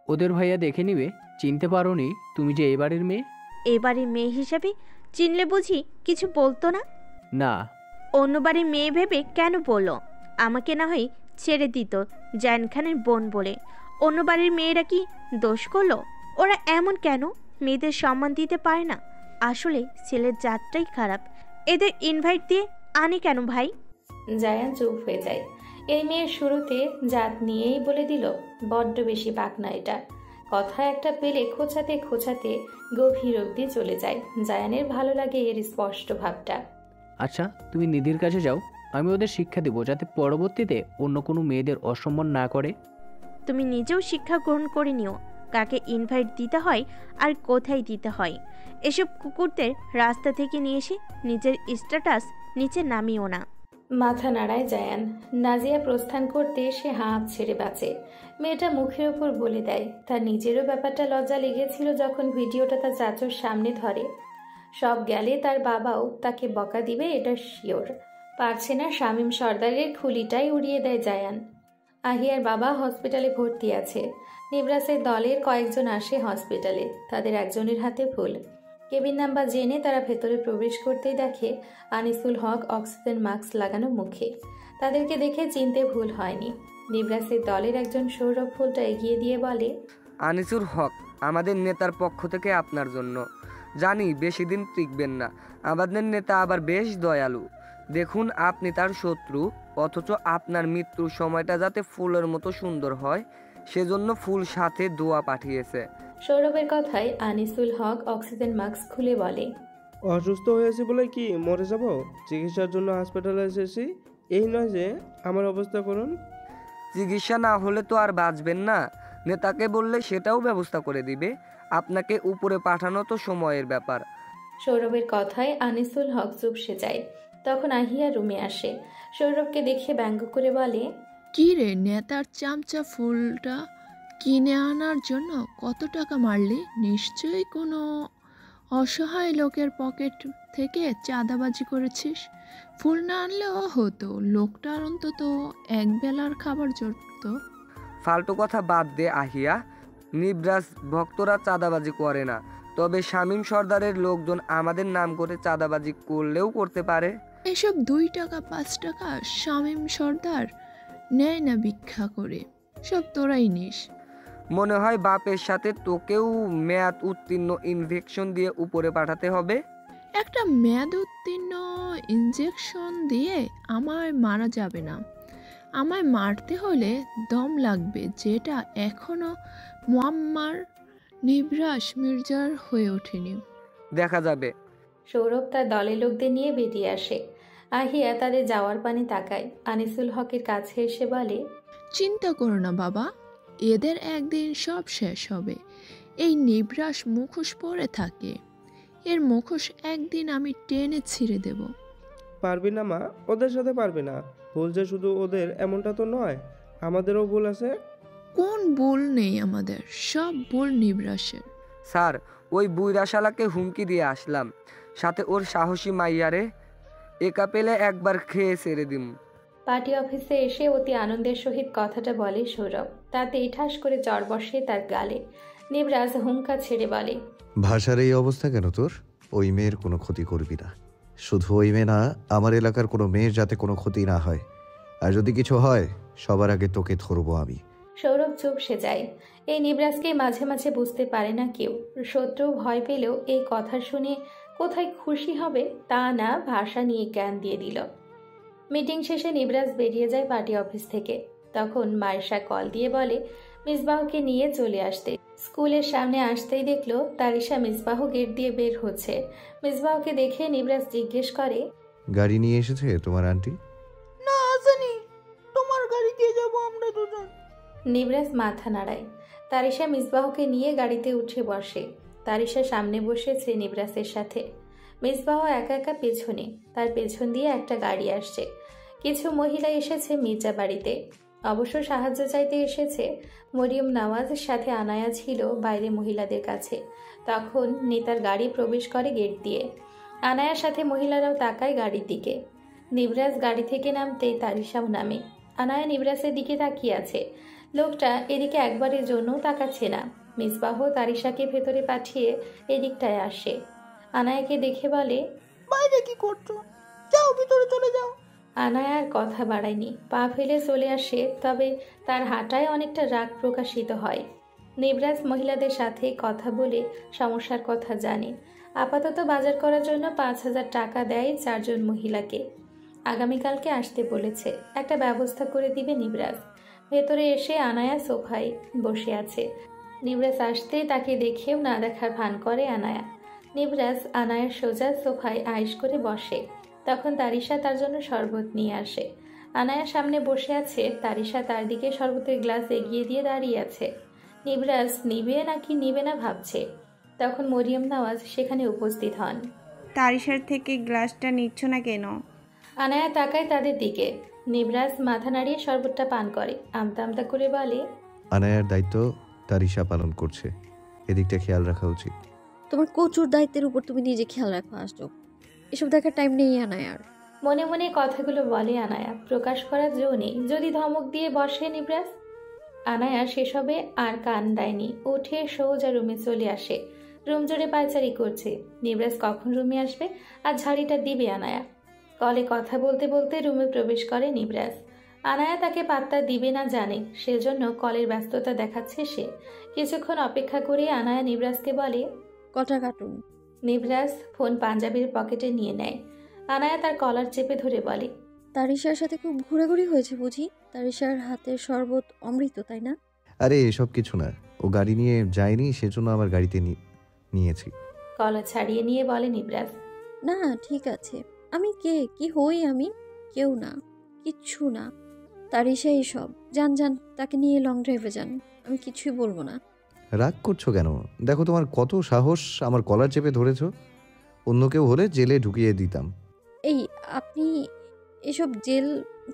ওদের ভাইয়া দেখে নিবে। চিনতে পারোনি তুমি যে এই বাড়ির মেয়ে? এই বাড়ির মেয়ে হিসাবে চিনলে বুঝি কিছু বলতো না? না। অন্য বাড়ির মেয়ে ভেবে কেন বললো? আমাকে না হয় ছেড়ে দিত জায়ান খানের বোন বলে। অন্য বাড়ির মেয়েরা কি দোষ করলো? ওরা এমন কেন? মেয়েদের সম্মান দিতে পারে না? আসলে ছেলের জাতটাই খারাপ। এদের ইনভাইট দিয়ে আনে কেন ভাই? জায়ান চুপ হয়ে যায়। এই মেয়ের শুরুতে জাত নিয়েই বলে দিল। বড্ড বেশি পাকনা এটা। কথা একটা পেলে খোঁচাতে খোঁচাতে গভীর অবধি চলে যায়। জায়ানের ভালো লাগে এর স্পষ্ট ভাবটা। আচ্ছা, তুমি নিধির কাছে যাও, আমি ওদের শিক্ষা দেবো যাতে পরবর্তীতে অন্য কোনো মেয়েদের অসম্মান না করে। তুমি নিজেও শিক্ষা গ্রহণ করে নিও কাকে ইনভাইট দিতে হয় আর কোথায় দিতে হয়। এসব কুকুরদের রাস্তা থেকে নিয়ে এসে নিজের স্ট্যাটাস নিচে নামিও না। মাথা নাড়ায় জায়ান। নাজিয়া প্রস্থান করতে সে হাঁপ ছেড়ে বাঁচে। মেয়েটা মুখের ওপর বলে দেয়। তার নিজেরও ব্যাপারটা লজ্জা লেগেছিল যখন ভিডিওটা তার চাচুর সামনে ধরে। সব গেলে তার বাবাও তাকে বকা দিবে এটা শিওর। পারছে না শামীম সর্দারের খুলিটাই উড়িয়ে দেয় জায়ান। আহিয়ার বাবা হসপিটালে ভর্তি আছে। নিবরাসের দলের কয়েকজন আসে হসপিটালে। তাদের একজনের হাতে ফুল। কেবিন নাম্বার জেনে তারা ভেতরে প্রবেশ করতেই দেখে আনিসুল হক অক্সিজেন মাস্ক লাগানো মুখে। তাদেরকে দেখে চিনতে ভুল হয়নি। নিবরাসের দলের একজন সৌরভ ফুলটা এগিয়ে দিয়ে বলে, আনিসুল হক, আমাদের নেতার পক্ষ থেকে আপনার জন্য। জানি বেশি দিন টিকবেন না। আমাদের নেতা আবার বেশ দয়ালু। দেখুন, আপনি তার শত্রু, অথচ আপনার মৃত্যুর সময়টা যাতে ফুলের মতো সুন্দর হয় সেজন্য ফুল সাথে দোয়া পাঠিয়েছে। সৌরভের কথায় আনিসুল হক অক্সিজেন মাস্ক খুলে বলে, অসুস্থ হয়েছি বলে কি মরে যাব? চিকিৎসার জন্য হাসপাতালে এসেছি, এই নয় যে আমার অবস্থা করুন। চিকিৎসা না হলে তো আর বাঁচবেন না। নেতাকে বললে সেটাও ব্যবস্থা করে দিবে। আপনাকে উপরে পাঠানো তো সময়ের ব্যাপার। সৌরভের কথায় আনিসুল হক চুপসে যায়। তখন আহিয়া রুমে আসে। সৌরভকে দেখে ব্যঙ্গ করে বলে, কি রে, নেতার চামচা ফুলটা কিনে আনার জন্য কত টাকা মারলি? নিশ্চয়ই কোনো অসহায় লোকের পকেট থেকে চাঁদাবাজি করেছিস। ফুল না আনলেও হতো, লোকটার অন্তত এক বেলার খাবার জুটতো। ফালতু কথা বাদ দে আহিয়া। নিবরাস ভক্তরা চাঁদাবাজি করে না, তবে শামীম সর্দারের লোকজন আমাদের নাম করে চাঁদাবাজি করলেও করতে পারে। এসব 2 টাকা 5 টাকা শামীম সর্দার নেয় না ভিক্ষা করে, সব তোরাই নিস। মনে হয় বাপের সাথে তোকেও মেয়াদ উত্তীর্ণ ইনজেকশন দিয়ে উপরে পাঠাতে হবে। একটা মেয়াদ উত্তীর্ণ ইনজেকশন দিয়ে আমায় মারা যাবে না। আমায় মারতে হলে দম লাগবে, যেটা এখনো মুয়াম্মার নিবরাস মির্জার হয়ে ওঠেনি। দেখা যাবে। সৌরভ তার দলের লোকদের নিয়ে বেরিয়ে আসে। আহিয়া তাদের যাওয়ার পানে তাকায়। আনিসুল হকের কাছে এসে বলে, চিন্তা করো না বাবা, এদের একদিন সব শেষ হবে। এই নিবরাস মুখোশ পরে থাকে, এর মুখোশ একদিন আমি টেনে ছিঁড়ে দেব। পারবি না মা, ওদের সাথে পারবি না। ভুল যে শুধু ওদের এমনটা তো নয়, আমাদেরও ভুল আছে। কোন ভুল নেই আমাদের? সব ভুল নিবরাসের। স্যার, ওই বুইরা শালাকে হুমকি দিয়ে আসলাম, সাথে ওর সাহসী মাইয়ারে। একা পেলে একবার খেয়ে ছেড়ে দিম। পার্টি অফিসে এসে অতি আনন্দের সহিত কথাটা বলে সৌরভ। তাতেই ঠাস করে জ্বর বসে তার গালে। নিবরাজ হুঙ্কা ছেড়ে বলে, ভাষার এই অবস্থা কেন তোর? ওই মেয়ের কোনো ক্ষতি করবি না। শুধু ওই মেয়ে না, আমার এলাকার কোনো মেয়ের যাতে কোনো ক্ষতি না হয়, আর যদি কিছু হয় সবার আগে তোকে ধরবো আমি। সৌরভ চুপসে যায়। এই নিবরাজকে মাঝে মাঝে বুঝতে পারে না কেউ। শত্রু ভয় পেলেও এই কথা শুনে কোথায় খুশি হবে তা না, ভাষা নিয়ে জ্ঞান দিয়ে দিল। মিটিং শেষে নিবরাজ বেরিয়ে যায় পার্টি অফিস থেকে। তখন মায়েশা কল দিয়ে বলে মিসবাহকে নিয়ে চলে আসতে। স্কুলের সামনে আসতেই দেখলো তারিশা মিসবাহ গেট দিয়ে বের হচ্ছে। মিসবাহকে দেখে নিবরাজ জিজ্ঞেস করে, গাড়ি নিয়ে এসেছে তোমার আন্টি? না জানি, তোমার গাড়ি দিয়ে যাবো আমরা দুজন। নিবরাজ মাথা নাড়ায়। তারিশা মিসবাহকে নিয়ে গাড়িতে উঠে বসে। তারিশা সামনে বসেছে নিবরাজের সাথে। মিসবাহ একা একা পেছনে। তার পেছন দিয়ে একটা গাড়ি আসছে। কিছু মহিলা এসেছে মির্জা বাড়িতে। অবশ্য সাহায্য চাইতে এসেছে। মরিয়ম নওয়াজের সাথে আনায়া ছিল বাইরে মহিলাদের কাছে। তখন নেতার গাড়ি প্রবেশ করে গেট দিয়ে। আনায়ার সাথে মহিলারাও তাকায় গাড়ির দিকে। নিবরাজ গাড়ি থেকে নামতেই তারিশাও নামে। আনায়া নিবরাজের দিকে তাকিয়ে আছে। লোকটা এদিকে একবারের জন্য তাকাচ্ছে না। মিসবাহ তারিশাকে ভেতরে পাঠিয়ে এদিকটায় আসে। আনায়াকে দেখে বলে, বাইরে কি করছো? যাও, ভিতরে চলে যাও। আনায়া আর কথা বাড়ায়নি, পা ফেলে চলে আসে। তবে তার হাঁটায় অনেকটা রাগ প্রকাশিত হয়। নিবরাজ মহিলাদের সাথে কথা বলে সমস্যার কথা জানে। আপাতত বাজার করার জন্য 5,000 টাকা দেয় 4 জন মহিলাকে। আগামীকালকে আসতে বলেছে, একটা ব্যবস্থা করে দিবে নিবরাজ। ভেতরে এসে আনায়া সোফায় বসে আছে। নিবরাজ আসতে তাকে দেখেও না দেখার ভান করে আনায়া। নিবরাজ আনায়ার সোজা সোফায় আয়েশ করে বসে। তখন তারিশা তার জন্য শরবত নিয়ে আসে। আনায়া সামনে বসে আছে, তারিশা তার দিকে শরবতের গ্লাস এগিয়ে দিয়ে দাঁড়িয়ে আছে। নিবরাজ নিবে নাকি নিবে না ভাবছে। তখন মরিয়ম নওয়াজ সেখানে উপস্থিত হন। তারিশার থেকে গ্লাসটা নিচ্ছ না কেন? আনায়া তাকায় তাদের দিকে। নিবরাজ মাথা নাড়িয়ে শরবতটা পান করে, আমতা আমতা করে বলে, আনায়ার দায়িত্ব তারিশা পালন করছে, এদিকটা খেয়াল রাখা উচিত। তোমার কচুর দায়িত্বের উপর তুমি নিজে খেয়াল রাখো। আসছো, এসব দেখার টাইম নেই আনায়ার। মনে মনে কথাগুলো বলে আনায়া, প্রকাশ করার জো নেই। যদি ধমক দিয়ে বসে নিবরাজ। আনায়া সেসবে আর কান দেয়নি, উঠে সোজা রুমে চলে আসে। রুম জুড়ে পায়চারি করছে। নিবরাজ কখন রুমে আসবে আর ঝাড়িটা দিবে আনায়া। কলে কথা বলতে বলতে রুমে প্রবেশ করে নিবরাজ। আনায়া তাকে পাত্তা দিবে না জানে, সেজন্য কলের ব্যস্ততা দেখাচ্ছে সে। কিছুক্ষণ অপেক্ষা করে আনায়া নিবরাজকে বলে, কটা কাটুন। নিবরাজ ফোন পাঞ্জাবির পকেটে নিয়ে নেয়। আনায়া তার কলার চেপে ধরে বলে, তারিশার সাথে খুব ঘোরাঘুরি হয়েছে বুঝি? তারিশার হাতের শরবত অমৃত, তাই না? আরে এসব কিছু না, ও গাড়ি নিয়ে যায়নি, সেজন্য আমার গাড়িতে নিয়েছি। কলা ছাড়িয়ে নিয়ে বলে নিবরাজ। না ঠিক আছে, আমি কে, কি হই আমি? কেউ না, কিচ্ছু না। তারিশা এসব যান যান, তাকে নিয়ে লং ড্রাইভে যান, আমি কিছুই বলবো না। রাগ করছো কেন? দেখো তোমার কত সাহস, আমার কলার চেপে ধরেছো। অন্য কেউ হলে জেলে ঢুকিয়ে দিতাম। এই আপনি এসব জেল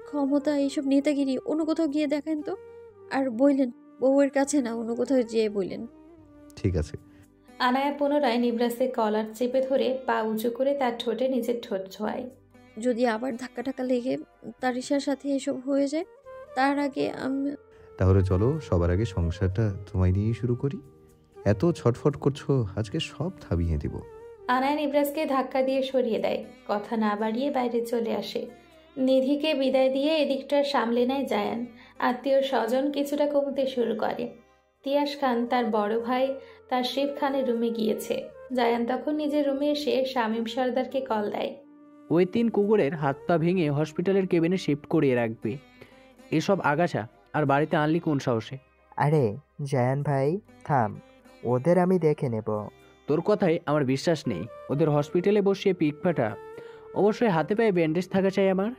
ক্ষমতা, এইসব নেতাগিরি অন্য কোথাও গিয়ে দেখেন তো। আর বললেন বউয়ের কাছে না, অন্য কোথাও যেয়ে বললেন। ঠিক আছে। আনায়া পুনরায় নিবরাজের কলার চেপে ধরে পা উঁচু করে তার ঠোঁটে নিজের ঠোঁট ছোঁয়ায়। যদি আবার ধাক্কা টাক্কা লেগে তারিশার সাথে এসব হয়ে যায়, তার আগে আমি। তাহলে চলো সবার আগে সংসারটা তোমায় নিয়েই শুরু করি। এত ছটফট করছো, আজকে সব থামিয়ে দিব। আনায়া নিবরাজকে ধাক্কা দিয়ে সরিয়ে দেয়। কথা না বাড়িয়ে বাইরে চলে আসে। নিধিকে বিদায় দিয়ে এদিকটা সামলে নেয় জায়ান। আত্মীয় স্বজন কিছুটা কমতে শুরু করে। তিয়াস খান তার বড় ভাই তাশরিফ খানের রুমে গিয়েছে। জায়ান তখন নিজের রুমে এসে শামীম সর্দারকে কল দেয়। ওই 3 কুকুরের হাত পা ভেঙে হসপিটালের কেবিনে শিফট করিয়ে রাখবি। এসব আগাছা আর বাড়িতে আনলি কোন সাহসে? আরে জায়ান ভাই থাম, ওদের আমি দেখে নেব। তোর কথায় আমার বিশ্বাস নেই। ওদের হসপিটালে বসিয়ে পিক ফাটা। অবশ্যই হাতে পায়ে ব্যান্ডেজ থাকা চাই আমার।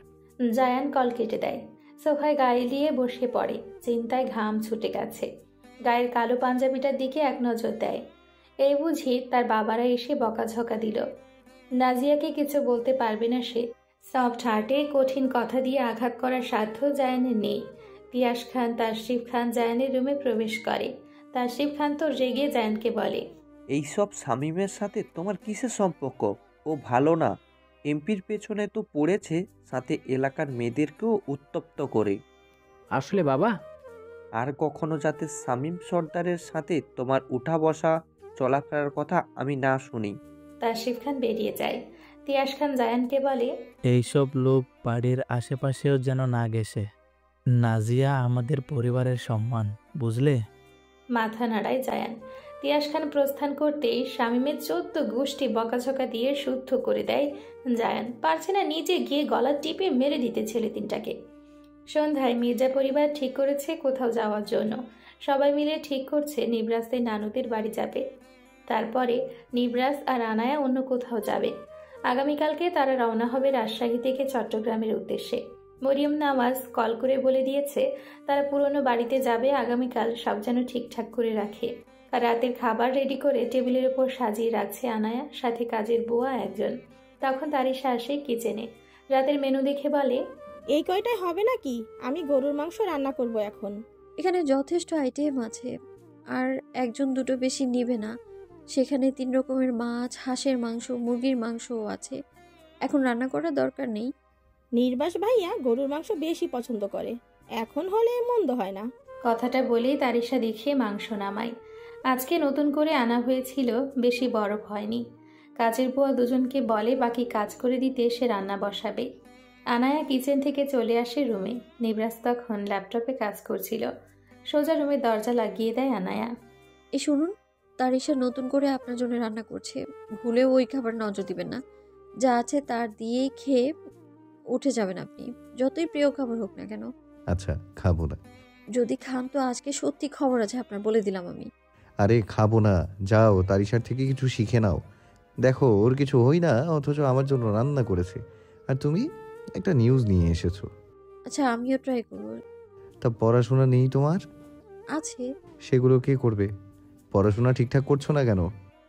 জায়ান কল কেটে দেয়। সোফায় গায়ে দিয়ে বসে পড়ে। চিন্তায় ঘাম ছুটে গেছে। গায়ের কালো পাঞ্জাবিটার দিকে এক নজর দেয়। এই বুঝি তার বাবারা এসে বকাঝকা দিল। নাজিয়াকে কিছু বলতে পারবে না সে। সফট হার্টে কঠিন কথা দিয়ে আঘাত করার সাধ্য জায়ানের নেই। তিয়াস খান তাশরিফ খান জায়ানের রুমে প্রবেশ করে। তাশরিফ খান তো রেগে জায়ানকে বলে, এইসব শামীমের সাথে তোমার কিসের সম্পর্ক? ও ভালো না। এমপির পেছনে তো পড়েছে, সাথে এলাকার মেয়েদেরকেও উত্তপ্ত করে। আসলে বাবা, আর কখনো যাতে শামীম সর্দারের সাথে তোমার উঠা বসা চলাফেরার কথা আমি না শুনি। তাশরিফ খান বেরিয়ে যায়। তিয়াস খান জায়ানকে বলে, এইসব লোক বাড়ির আশেপাশেও যেন না গেছে। নাজিয়া আমাদের পরিবারের সম্মান, বুঝলে? মাথা নাড়ায় জায়ান। তিয়াস খান প্রস্থান করতেই শামীমের 14 গোষ্ঠী বকাঝকা দিয়ে শুদ্ধ করে দেয় জায়ান। পারছে না নিজে গিয়ে গলা টিপে মেরে দিতে ছেলে তিনটাকে। সন্ধ্যায় মির্জা পরিবার ঠিক করেছে কোথাও যাওয়ার জন্য। সবাই মিলে ঠিক করছে নিবরাজের নানুদের বাড়ি যাবে। তারপরে নিবরাজ আর আনায়া অন্য কোথাও যাবে। আগামীকালকে তারা রওনা হবে রাজশাহী থেকে চট্টগ্রামের উদ্দেশ্যে। মরিয়ম নওয়াজ কল করে বলে দিয়েছে তারা পুরনো বাড়িতে যাবে আগামীকাল। সব যেন ঠিকঠাক করে রাখে। আর রাতের খাবার রেডি করে টেবিলের উপর সাজিয়ে রাখছে আনায়া, সাথে কাজের বুয়া একজন। তখন তারিশা আসে কিচেনে। রাতের মেনু দেখে বলে, এই কয়টাই হবে নাকি? আমি গরুর মাংস রান্না করব এখন। এখানে যথেষ্ট আইটেম আছে, আর একজন দুটো বেশি নেবে না। সেখানে 3 রকমের মাছ, হাঁসের মাংস, মুরগির মাংসও আছে। এখন রান্না করার দরকার নেই। নির্বাস ভাইয়া গরুর মাংস বেশি পছন্দ করে, এখন হলে মন্দ হয় না। কথাটা বলেই তারিশা দেখে মাংস নামায়। আজকে নতুন করে আনা হয়েছিল, বেশি বরফ হয়নি। কাজের বুয়া দুজনকে বলে বাকি কাজ করে দিতে সে রান্না বসাবে। আনায়া কিচেন থেকে চলে আসে রুমে। নিবরাজ তখন ল্যাপটপে কাজ করছিল। সোজা রুমের দরজা লাগিয়ে দেয় আনায়া। এই শুনুন, তারিশা নতুন করে আপনার জন্য রান্না করছে, ভুলেও ওই খাবার নজর দিবেন না। যা আছে তার দিয়েই খেয়ে উঠে যাবেন আপনি, যতই প্রিয় খাবার হোক না কেন। আচ্ছা, খাবো না। যদি খান তো আজকে সত্যি খবর আছে আপনার, বলে দিলাম আমি। আরে খাবো না, যাও তারিশার থেকে কিছু শিখে নাও। দেখো ওর কিছু হই না, অথচ আমার জন্য রান্না করেছে, আর তুমি একটা নিউজ নিয়ে এসেছো। আচ্ছা, আমিও ট্রাই করবো। তা পড়াশোনা নেই তোমার? আছে। সেগুলো কে করবে? পড়াশোনা ঠিকঠাক করছো না কেন?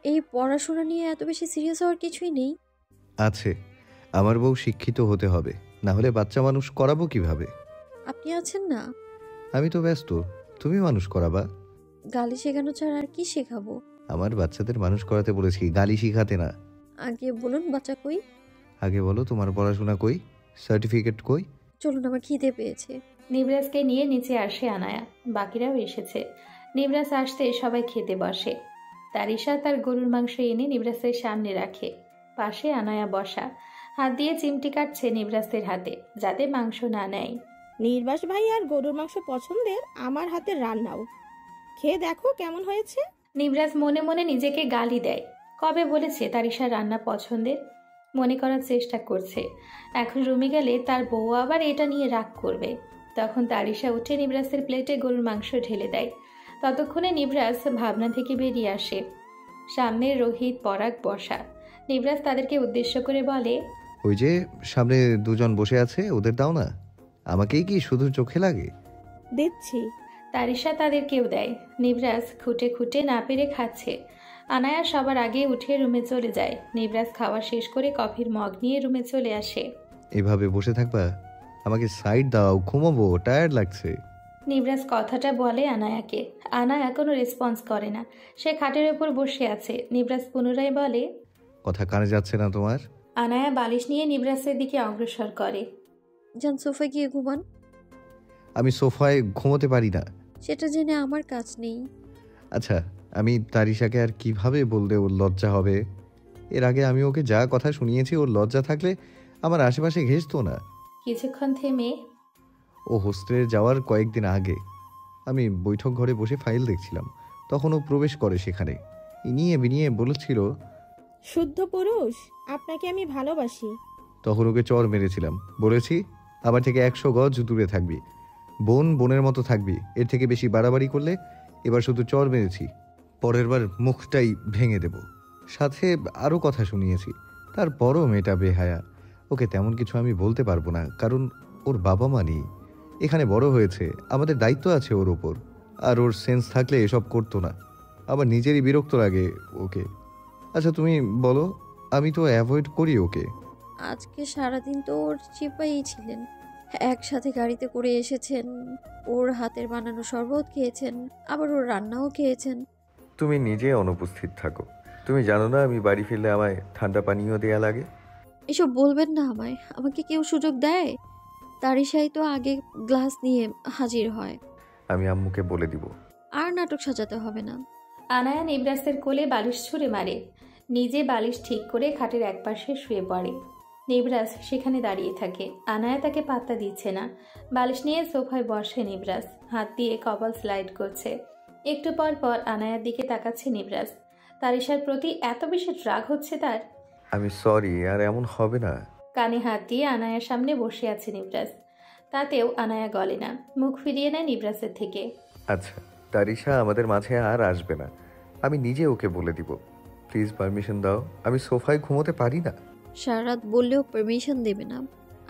এই পড়াশোনা নিয়ে এত বেশি সিরিয়াস হওয়ার কিছুই নেই। আছে, আমার বউ শিক্ষিত হতে হবে, না হলে বাচ্চা মানুষ করাবো কিভাবে? আপনি আছেন না। আমি তো ব্যস্ত, তুমি মানুষ করাবা। গালি শেখানো ছাড়া আর কি শেখাবো? আমার বাচ্চাদের মানুষ করাতে বলেছি, গালি শিখাতে না। আগে বলুন বাচ্চা কই? আগে বলো তোমার পড়াশোনা কই, সার্টিফিকেট কই? চলুন, আমার খিদে পেয়েছে। নিবরাজকে নিয়ে নিচে আসে আনায়া, বাকিরাও এসেছে। নিবরাজ আসতে সবাই খেতে বসে। তারিশা তার গরুর মাংস এনে নিবরাজের সামনে রাখে। পাশে আনায়া বসা, হাত দিয়ে চিমটি কাটছে নিবরাজের হাতে, যাতে মাংস না নেয়। নির্বাস ভাই আর গরুর মাংস পছন্দের, আমার হাতের রান্নাও খেয়ে দেখো কেমন হয়েছে। নিবরাজ মনে মনে নিজেকে গালি দেয়। কবে বলেছে তারিশার রান্না পছন্দের? মনে করার চেষ্টা করছে। এখন রুমে গেলে তার বউ আবার এটা নিয়ে রাগ করবে। তখন তারিশা উঠে নিবরাজের প্লেটে গরুর মাংস ঢেলে দেয়। ততক্ষণে নিবরাজ ভাবনা থেকে বেরিয়ে আসে। সামনে রোহিত, পরাগ বসা। নিবরাজ তাদেরকে উদ্দেশ্য করে বলে, ওই যে সামনে দুজন বসে আছে, ওদের দাও না, আমাকেই কি শুধু চোখে লাগে? দিচ্ছি। তারিশা তাদেরকেও দেয়। নিবরাজ খুঁটে খুঁটে না পেরে খাচ্ছে। আনায়া সবার আগে উঠে রুমে চলে যায়। নিবরাজ খাওয়া শেষ করে কফির মগ নিয়ে রুমে চলে আসে। এভাবে বসে থাকবা? আমাকে সাইড দাও, ঘুমাবো, টায়ার্ড লাগছে। নিবরাজ কথাটা বলে আনায়াকে। আনায়া কোনো রেসপন্স করে না, সে খাটের ওপর বসে আছে। নিবরাজ পুনরায় বলে, কথা কানে যাচ্ছে না তোমার? আনায়া বালিশ নিয়ে নিবরাজের দিকে অগ্রসর করে। যান সোফায় গিয়ে ঘুমান। আমি সোফায় ঘুমোতে পারি না। সেটা জেনে আমার কাজ নেই। আচ্ছা, আমি তারিশাকে আর কিভাবে বললে ওর লজ্জা হবে? এর আগে আমি ওকে যা কথা শুনিয়েছি, ওর লজ্জা থাকলে আমার আশেপাশে ঘেঁষতো না। কিছুক্ষণ থেমে, ও হোস্টেলে যাওয়ার কয়েকদিন আগে আমি বৈঠক ঘরে বসে ফাইল দেখছিলাম, তখন ও প্রবেশ করে সেখানে। ইনিয়ে বিনিয়ে বলেছিল, শুদ্ধ পুরুষ, আপনাকে আমি ভালোবাসি। তখন ওকে চড় মেরেছিলাম, বলেছি আমার থেকে 100 গজ দূরে থাকবি, বোন বোনের মতো থাকবি, এর থেকে বেশি বাড়াবাড়ি করলে এবার শুধু চড় মেরেছি, পরের বার মুখটাই ভেঙে দেব। সাথে আরও কথা শুনিয়েছি। তারপরও মেয়েটা বেহায়া। ওকে তেমন কিছু আমি বলতে পারবো না, কারণ ওর বাবা মা নেই, এখানে বড় হয়েছে, আমাদের দায়িত্ব আছে ওর ওপর। আর ওর সেন্স থাকলে এসব করতো না। আবার নিজেরই বিরক্ত লাগে ওকে। আচ্ছা তুমি বলো, আমি তো অ্যাভয়েড করি ওকে। আজকে সারাদিন তো ওর চিপাই ছিলেন, একসাথে গাড়িতে করে এসেছেন, ওর হাতের বানানো শরবত খেয়েছেন, আবার ওর রান্নাও খেয়েছেন। তুমি নিজে অনুপস্থিত থাকো, তুমি জানো না আমি বাড়ি ফিরলে আমায় ঠান্ডা পানীয় দেয়া লাগে। এসব বলবেন না আমায়, আমাকে কেউ সুযোগ দেয়? তারিশাই তো আগে গ্লাস নিয়ে হাজির হয়। আমি আম্মুকে বলে দিব। আর নাটক সাজাতে হবে না। আনায়া নিবরাজের কোলে বালিশ ছুঁড়ে মারে। নিজে বালিশ ঠিক করে খাটের একপাশে শুয়ে পড়ে। নিবরাজ সেখানে দাঁড়িয়ে থাকে। আনায়া তাকে পাত্তা দিচ্ছে না। বালিশ নিয়ে সোফায় বসে নিবরাজ, হাত দিয়ে কপাল স্লাইড করছে। একটু পর পর আনায়ার দিকে তাকাচ্ছে নিবরাজ। তারিশার প্রতি এত বেশি রাগ হচ্ছে তার। আমি সরি, আর এমন হবে না। কানে হাত দিয়ে আনায়ার সামনে বসে আছে নিবরাজ, তাতেও আনায়া গলে না, মুখ ফিরিয়ে নেয় নিবরাজের থেকে। আচ্ছা, তারিশা আমাদের মাঝে আর আসবে না, আমি নিজে ওকে বলে দিব। প্লিজ পারমিশন দাও, আমি সোফায় ঘুমোতে পারি না। সারা রাত বললেও পারমিশন দেবে না,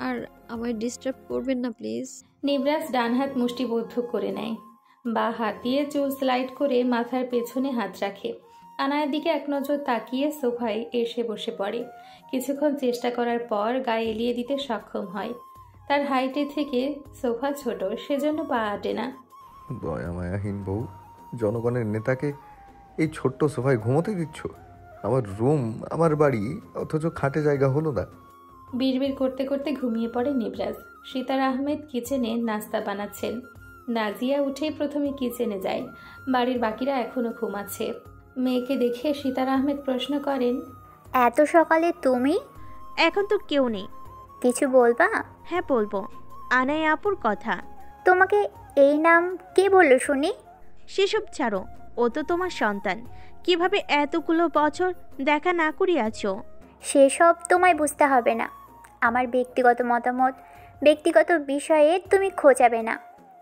আর আমায় ডিস্টার্ব করবেন না প্লিজ। নিবরাজ ডান হাত মুষ্টিবদ্ধ করে নেয়, বা হাত দিয়ে চুল স্লাইড করে মাথার পেছনে হাত রাখে। আনায়ার দিকে এক নজর তাকিয়ে সোফায় এসে বসে পড়ে। কিছুক্ষণ চেষ্টা করার পর গায়ে এলিয়ে দিতে সক্ষম হয়। তার হাইটে থেকে সোফা ছোট, সেজন্য পা আটে না। দয়া মায়াহীন বউ, জনগণের নেতাকে এই ছোট্ট সোফায় ঘুমোতে দিচ্ছ? আমার রুম, আমার বাড়ি, অথচ খাটে জায়গা হলো না। বিড়বিড় করতে করতে ঘুমিয়ে পড়ে নিবরাজ। সিতার আহমেদ কিচেনে নাস্তা বানাচ্ছেন। নাজিয়া উঠেই প্রথমে কিচেনে যায়। বাড়ির বাকিরা এখনো ঘুমাচ্ছে। মেয়েকে দেখে সিতার আহমেদ প্রশ্ন করেন, এত সকালে তুমি? এখন তো কেউ নেই। কিছু বলবা? হ্যাঁ বলবো, আনায়া আপুর কথা। তোমাকে এই নাম কে বললো শুনি? সেসব ছাড়ো, ও তো তোমার সন্তান। কিভাবে এতগুলো বছর দেখা না করিয়ে আছো? সেসব তোমায় বুঝতে হবে না। আমার ব্যক্তিগত মতামত, ব্যক্তিগত বিষয়ে তুমি খোঁজাবে না।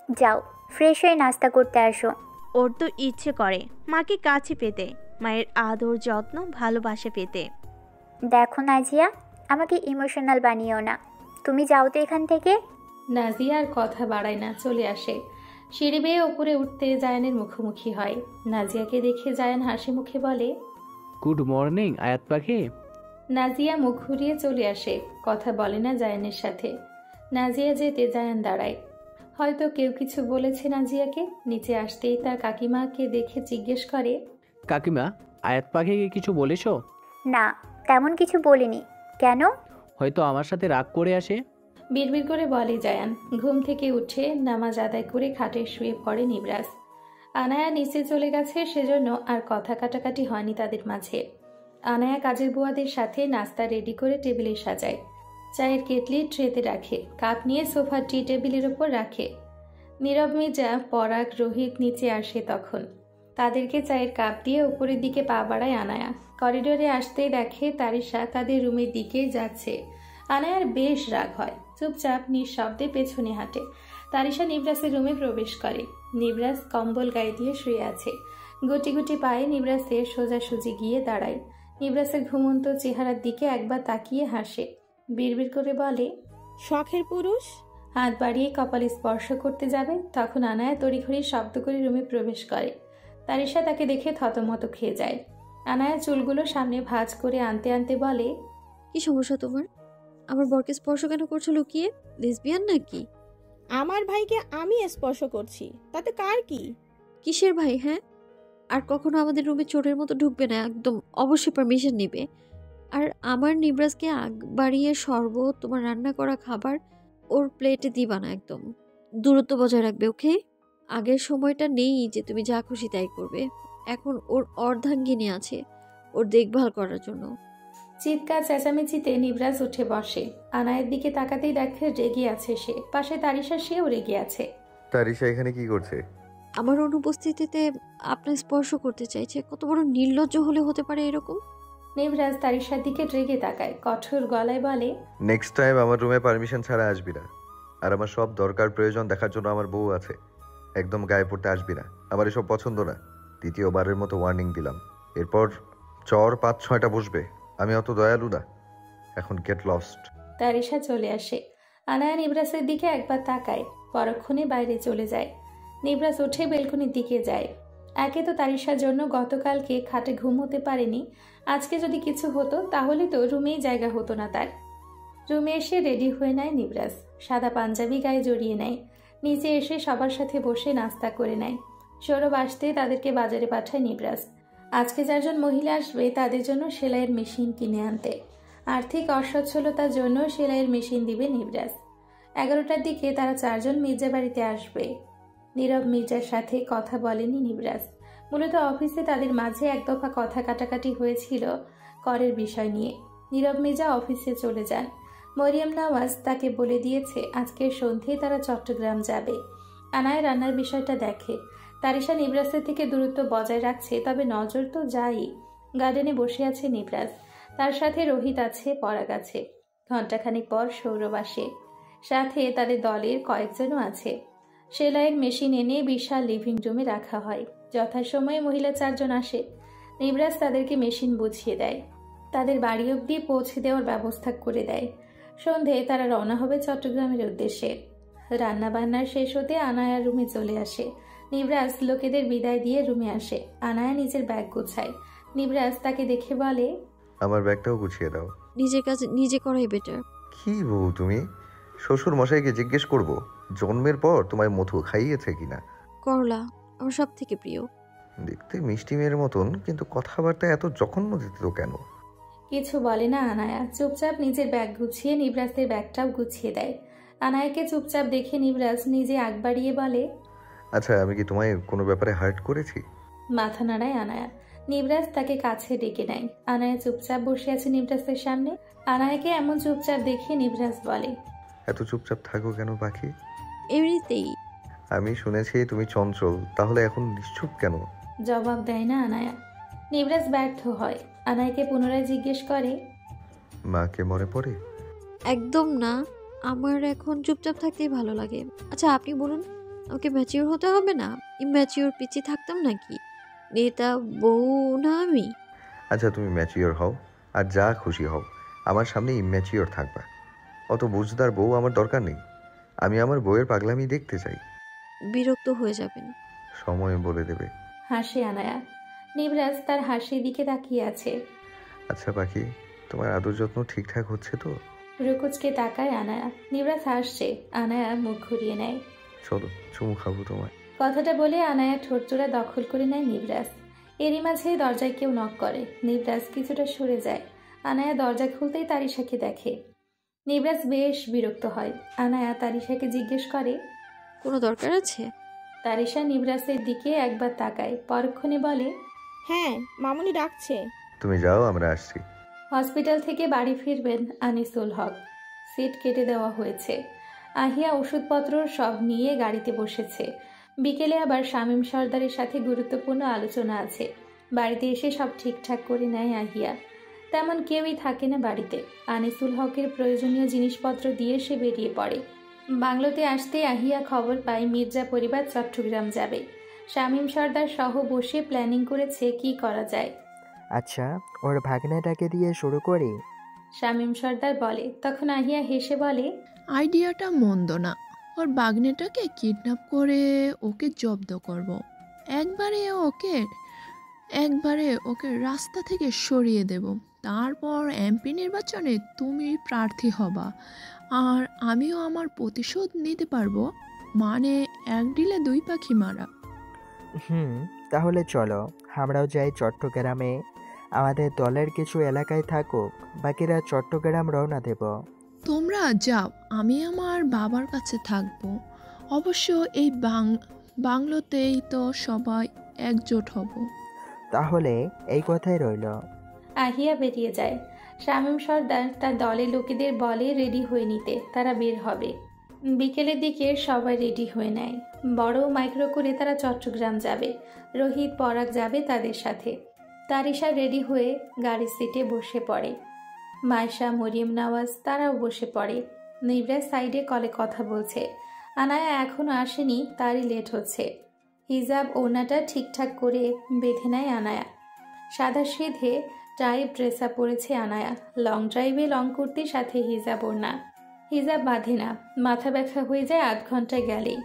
যাও, ফ্রেশ হয়ে নাস্তা করতে আসো। ওর তো ইচ্ছে করে মাকে কাছে পেতে, মায়ের আদর যত্ন ভালোবাসা পেতে। দেখো নাজিয়া, আমাকে ইমোশনাল বানিও না। তুমি যাও তো এখান থেকে। নাজিয়া আর কথা বাড়ায় না, চলে আসে। সিঁড়ি বেয়ে ওপরে উঠতে জায়ানের মুখোমুখি হয়। নাজিয়াকে দেখে জায়ান হাসি মুখে বলে, গুড মর্নিং আয়াত পাখি। নাজিয়া মুখ ঘুরিয়ে চলে আসে, কথা বলে না জায়ানের সাথে। নাজিয়া যেতে জায়ান দাঁড়ায়। হয়তো কেউ কিছু বলেছে নাজিয়াকে। নিচে আসতেই তার কাকিমাকে দেখে জিজ্ঞেস করে, কাকিমা, আয়াত পাখিকে কিছু বলেছো? না, তেমন কিছু বলিনি। কেন? হয়তো আমার সাথে রাগ করে আসে। বিড়বিড় করে বলে জায়ান। ঘুম থেকে উঠে নামাজ আদায় করে খাটে শুয়ে পড়ে নিবরাজ। আনায়া নিচে চলে গেছে, সেজন্য আর কথা কাটাকাটি হয়নি তাদের মাঝে। আনায়া কাজের বুয়াদের সাথে নাস্তা রেডি করে টেবিলে সাজায়। চায়ের কেটলি ট্রেতে রাখে, কাপ নিয়ে সোফার টি টেবিলের ওপর রাখে। নীরব, মির্জা, পরাগ, রোহিত নিচে আসে তখন। তাদেরকে চায়ের কাপ দিয়ে উপরের দিকে পা বাড়ায় আনায়া। করিডোরে আসতেই দেখে তারিশা তাদের রুমের দিকে যাচ্ছে। আনায়ার বেশ রাগ হয়, চুপচাপ নিঃশব্দে পেছনে হাঁটে। তারিশা নিবরাসের রুমে প্রবেশ করে। নিবরাস কম্বল গায়ে দিয়ে শুয়ে আছে। গুটি গুটি পায়ে নিবরাসের সোজাসুজি গিয়ে দাঁড়ায়। নিবরাসের ঘুমন্ত চেহারার দিকে একবার তাকিয়ে হাসে, বিড়বিড় করে বলে, শখের পুরুষ। হাত বাড়িয়ে কপালে স্পর্শ করতে যাবে, তখন আনায়া তড়িঘড়ি শব্দ করে রুমে প্রবেশ করে। তারিশা তাকে দেখে থতমত খেয়ে যায়। আনায়া চুলগুলো সামনে ভাঁজ করে আনতে আনতে বলে, কি সমস্যা তোমার? আমার বরকে স্পর্শ কেন করছো লুকিয়ে? লেসবিয়ান নাকি? আমার ভাইকে আমি স্পর্শ করছি, তাতে কার কি? কিসের ভাই? হ্যাঁ, আর কখনো আমাদের রুমে চোরের মতো ঢুকবে না, একদম অবশ্যই পারমিশন নেবে। আর আমার নিবরাজকে আগ বাড়িয়ে শরবত, তোমার রান্না করা খাবার ওর প্লেটে দিবা না, একদম দূরত্ব বজায় রাখবে, ওকে? আগের সময়টা নেই যে তুমি যা খুশি তাই করবে। এখন ওর অর্ধাঙ্গিনী আছে ওর দেখভাল করার জন্য। চিৎকার চেঁচামেচিতে নিবরাজ উঠে বসে। আনায়ের দিকে তাকাতেই দেখে রেগে আছে সে। পাশে তারিশা, সেও রেগে আছে। তারিশা এখানে কি করছে? আমার অনুপস্থিতিতে আপনার স্পর্শ করতে চাইছে। কত বড় নির্লজ্জ হলে হতে পারে এরকম? নিবরাজ তারিশার দিকে রেগে তাকায়, কঠোর গলায় বলে, নেক্সট টাইম আমার রুমে পারমিশন ছাড়া আসবি না। আর আমার সব দরকার প্রয়োজন দেখার জন্য আমার বউ আছে। একদম গায়ে পড়তে আসবি না, আমার এসব পছন্দ না। দ্বিতীয়বারের মতো ওয়ার্নিং দিলাম। এরপর চর 5-6টা বসবে। আমি অত দয়ালু না। এখন গেট লস্ট। তারিশা চলে আসে। আনায়া নিবরাজের দিকে একবার তাকায়, পরক্ষণে বাইরে চলে যায়। নিবরাজ উঠে বেলকনির দিকে যায়। একে তো তারিশার জন্য গতকালকে খাটে ঘুমোতে পারেনি। আজকে যদি কিছু হতো তাহলে তো রুমেই জায়গা হতো না তার। রুমে এসে রেডি হয়ে নেয় নিবরাজ। সাদা পাঞ্জাবি গায়ে জড়িয়ে নেয়। নিচে এসে সবার সাথে বসে নাস্তা করে নেয়। সৌরভ আসতে তাদেরকে বাজারে পাঠায় নিবরাজ। আজকে 4 জন মহিলা আসবে, তাদের জন্য সেলাইয়ের মেশিন কিনে আনতে। আর্থিক অসচ্ছলতার জন্য সেলাইয়ের মেশিন দিবে নিবরাজ। 11টার দিকে তারা 4 জন মির্জা বাড়িতে আসবে। নীরব মির্জার সাথে কথা বলেনি নিবরাজ। মূলত অফিসে তাদের মাঝে এক দফা কথা কাটাকাটি হয়েছিল করের বিষয় নিয়ে। নীরব মির্জা অফিসে চলে যান। মরিয়ম নওয়াজ তাকে বলে দিয়েছে আজকের সন্ধ্যায় তারা চট্টগ্রাম যাবে। আনায় রান্নার বিষয়টা দেখে। তারিশা নিবরাজের থেকে দূরত্ব বজায় রাখছে, তবে নজর তো যাই। গার্ডেনে বসে আছে নিবরাজ, তার সাথে রোহিত আছে, পরাগ আছে। ঘণ্টাখানিক পর সৌরভ আসে, সাথে তাদের দলের কয়েকজনও আছে। সেলাইয়ের মেশিন এনে বিশাল লিভিং রুমে রাখা হয়। যথাসময়ে মহিলা 4 জন আসে। নিবরাজ তাদেরকে মেশিন বুঝিয়ে দেয়, তাদের বাড়ি অবধি পৌঁছে দেওয়ার ব্যবস্থা করে দেয়। সন্ধে তারা রওনা হবে চট্টগ্রামের উদ্দেশ্যে। রান্না বান্নার শেষ হতে আনায়া রুমে চলে আসে। নিবরাজ লোকেদের বিদায় দিয়ে রুমে আসে। আনায়া নিজের ব্যাগ গুছায়। নিবরাজ তাকে দেখে বলে, আমার ব্যাগটাও গুছিয়ে দাও। নিজের কাজ নিজে করাই বেটার। কি বউ তুমি? শ্বশুর মশাইকে জিজ্ঞেস করব জন্মের পর তোমায় মধু খাইয়েছে কিনা? করলা আমার সব থেকে প্রিয়। দেখতে মিষ্টি মেয়ের মতন, কিন্তু কথাবার্তা এত জঘন্য দিত কেন? কিছু বলে না আনায়া। চুপচাপ নিজের ব্যাগ গুছিয়ে নিবরাজের ব্যাগটাও গুছিয়ে দেয়। আনায়াকে চুপচাপ দেখে নিবরাজ নিজে আগ বাড়িয়ে বলে, আচ্ছা, আমি কি তোমায় কোনো ব্যাপারে হার্ট করেছি? মাথা নাড়ায় আনায়া। নিবরাজ তাকে কাছে ডেকে নেয়। আনায়া চুপচাপ বসে আছে নিবরাজের সামনে। আনায়াকে এমন চুপচাপ দেখে নিবরাজ বলে, এত চুপচাপ থাকো কেন পাখি? এমনিতেই। আমি শুনেছি তুমি চঞ্চল, তাহলে এখন নিশ্চুপ কেন? জবাব দেয় না আনায়া। নিবরাজ ব্যর্থ হয়। আনায়াকে পুনরায় জিজ্ঞেস করে, মাকে মনে পড়ে? একদম না, আমার এখন চুপচাপ থাকতেই ভালো লাগে। আচ্ছা আপনি বলুন, আমাকে ম্যাচিওর হতে হবে না? ইম্যাচিওর পিছিয়ে থাকতাম নাকি? নেতা বউ না আমি? আচ্ছা, তুমি ম্যাচিওর হও আর যা খুশি হও, আমার সামনে ইম্যাচিওর থাকবা। অত বুঝদার বউ আমার দরকার নেই। আমি আমার বউয়ের পাগলামি দেখতে চাই। বিরক্ত হয়ে যাবেন। সময় বলে দেবে। হাসে আনায়া। নিবরাজ তার হাসির দিকে তাকিয়ে আছে। আচ্ছা পাখি, তোমার আদর যত্ন ঠিকঠাক হচ্ছে তো? রুকুজকে তাকায় আনায়া। নিবরাজ হাসছে। আনায়া মুখ ঘুরিয়ে নেয়। চলো চুমু খাবো তোমায়। কথাটা বলে আনায়া ঠোঁটজোড়া দখল করে নেয় নিবরাজ। এরই মাঝে দরজায় কেউ নক করে। নিবরাজ কিছুটা সরে যায়। আনায়া দরজা খুলতেই তারিশাকে দেখে। নিবরাজ বেশ বিরক্ত হয়। আনায়া তারিশাকে জিজ্ঞেস করে, কোনো দরকার আছে? তারিশা নিবরাজের দিকে একবার তাকায়, পরক্ষণে বলে, হ্যাঁ, মামুনি ডাকছে। তুমি যাও, আমরা আসছি। হসপিটাল থেকে বাড়ি ফিরবেন আনিসুল হক। সিট কেটে দেওয়া হয়েছে। আহিয়া ওষুধপত্র সব নিয়ে গাড়িতে বসেছে। বিকেলে আবার শামীম সর্দারের সাথে গুরুত্বপূর্ণ আলোচনা আছে। বাড়িতে এসে সব ঠিকঠাক করে নেয় আহিয়া। তেমন কেউই থাকে না বাড়িতে। আনিসুল হকের প্রয়োজনীয় জিনিসপত্র দিয়ে সে বেরিয়ে পড়ে। বাংলোতে আসতে আহিয়া খবর পায় মির্জা পরিবার চট্টগ্রাম যাবে। শামীম সর্দার সহ বসে প্ল্যানিং করেছে কি করা যায়। আচ্ছা, ওর ভাগনাটাকে দিয়ে শুরু করি। শামীম সর্দার বলে। তখন আহিয়া হেসে বলে, আইডিয়াটা মন্দ না। ওর বাগনেটাকে কিডন্যাপ করে ওকে জব্দ করব। একবারে ওকে রাস্তা থেকে সরিয়ে দেব। তারপর এমপি নির্বাচনে তুমি প্রার্থী হবা, আর আমিও আমার প্রতিশোধ নিতে পারবো। মানে এক ডিলে দুই পাখি মারা। তাহলে চলো আমরাও যাই চট্টগ্রামে। আমাদের দলের কিছু এলাকায় থাকুক, বাকিরা চট্টগ্রাম রওনা দেব। তোমরা যাও, আমি আমার বাবার কাছে থাকবো। অবশ্য এই বাংলোতেই তো সবাই একজোট হব। তাহলে এই কথাই রইল। আহিয়া বেরিয়ে যায়। শামীম সর্দার তার দলের লোকেদের বলে রেডি হয়ে নিতে, তারা বের হবে। বিকেলের দিকে সবাই রেডি হয়ে নেয়। বড় মাইক্রো করে তারা চট্টগ্রাম যাবে। রোহিত পরাগ যাবে তাদের সাথে। তারিশা রেডি হয়ে গাড়ির সিটে বসে পড়ে। মায়েশা, মরিয়ম নওয়াজ তারাও বসে পড়ে। নিবরাজ সাইডে কলে কথা বলছে। আনায়া এখনো আসেনি, তারই লেট হচ্ছে। হিজাব ওড়নাটা ঠিকঠাক করে বেঁধে নেয় আনায়া। সাদা সিধে টাইপ ড্রেসা পরেছে আনায়া। লং ড্রাইভে লং কুর্তির সাথে হিজাব ওড়না। হিজাব বাঁধে না, মাথা ব্যথা হয়ে যায় আধ ঘন্টা গেলেই।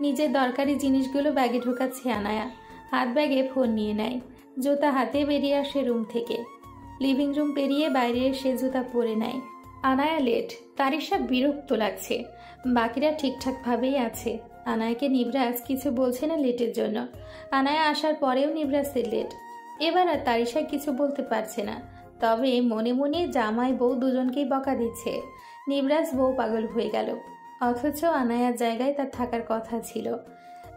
নিজের দরকারি জিনিসগুলো ব্যাগে ঢুকাচ্ছে আনায়া। হাত ব্যাগে ফোন নিয়ে নেয়। জুতা হাতে বেরিয়ে আসে রুম থেকে। লিভিং রুম পেরিয়ে বাইরে এসে জুতা পরে নেয়। আনায়া লেট। তারিশা বিরক্ত লাগছে। বাকিরা ঠিকঠাকভাবেই আছে। আনায়াকে নিবরাজ কিছু বলছে না লেটের জন্য। আনায়া আসার পরেও নিবরাজের লেট। এবার আর তারিশা কিছু বলতে পারছে না। তবে মনে মনে জামাই বউ দুজনকেই বকা দিচ্ছে। নিবরাজ বউ পাগল হয়ে গেল। অথচ আনায়ার জায়গায় তার থাকার কথা ছিল।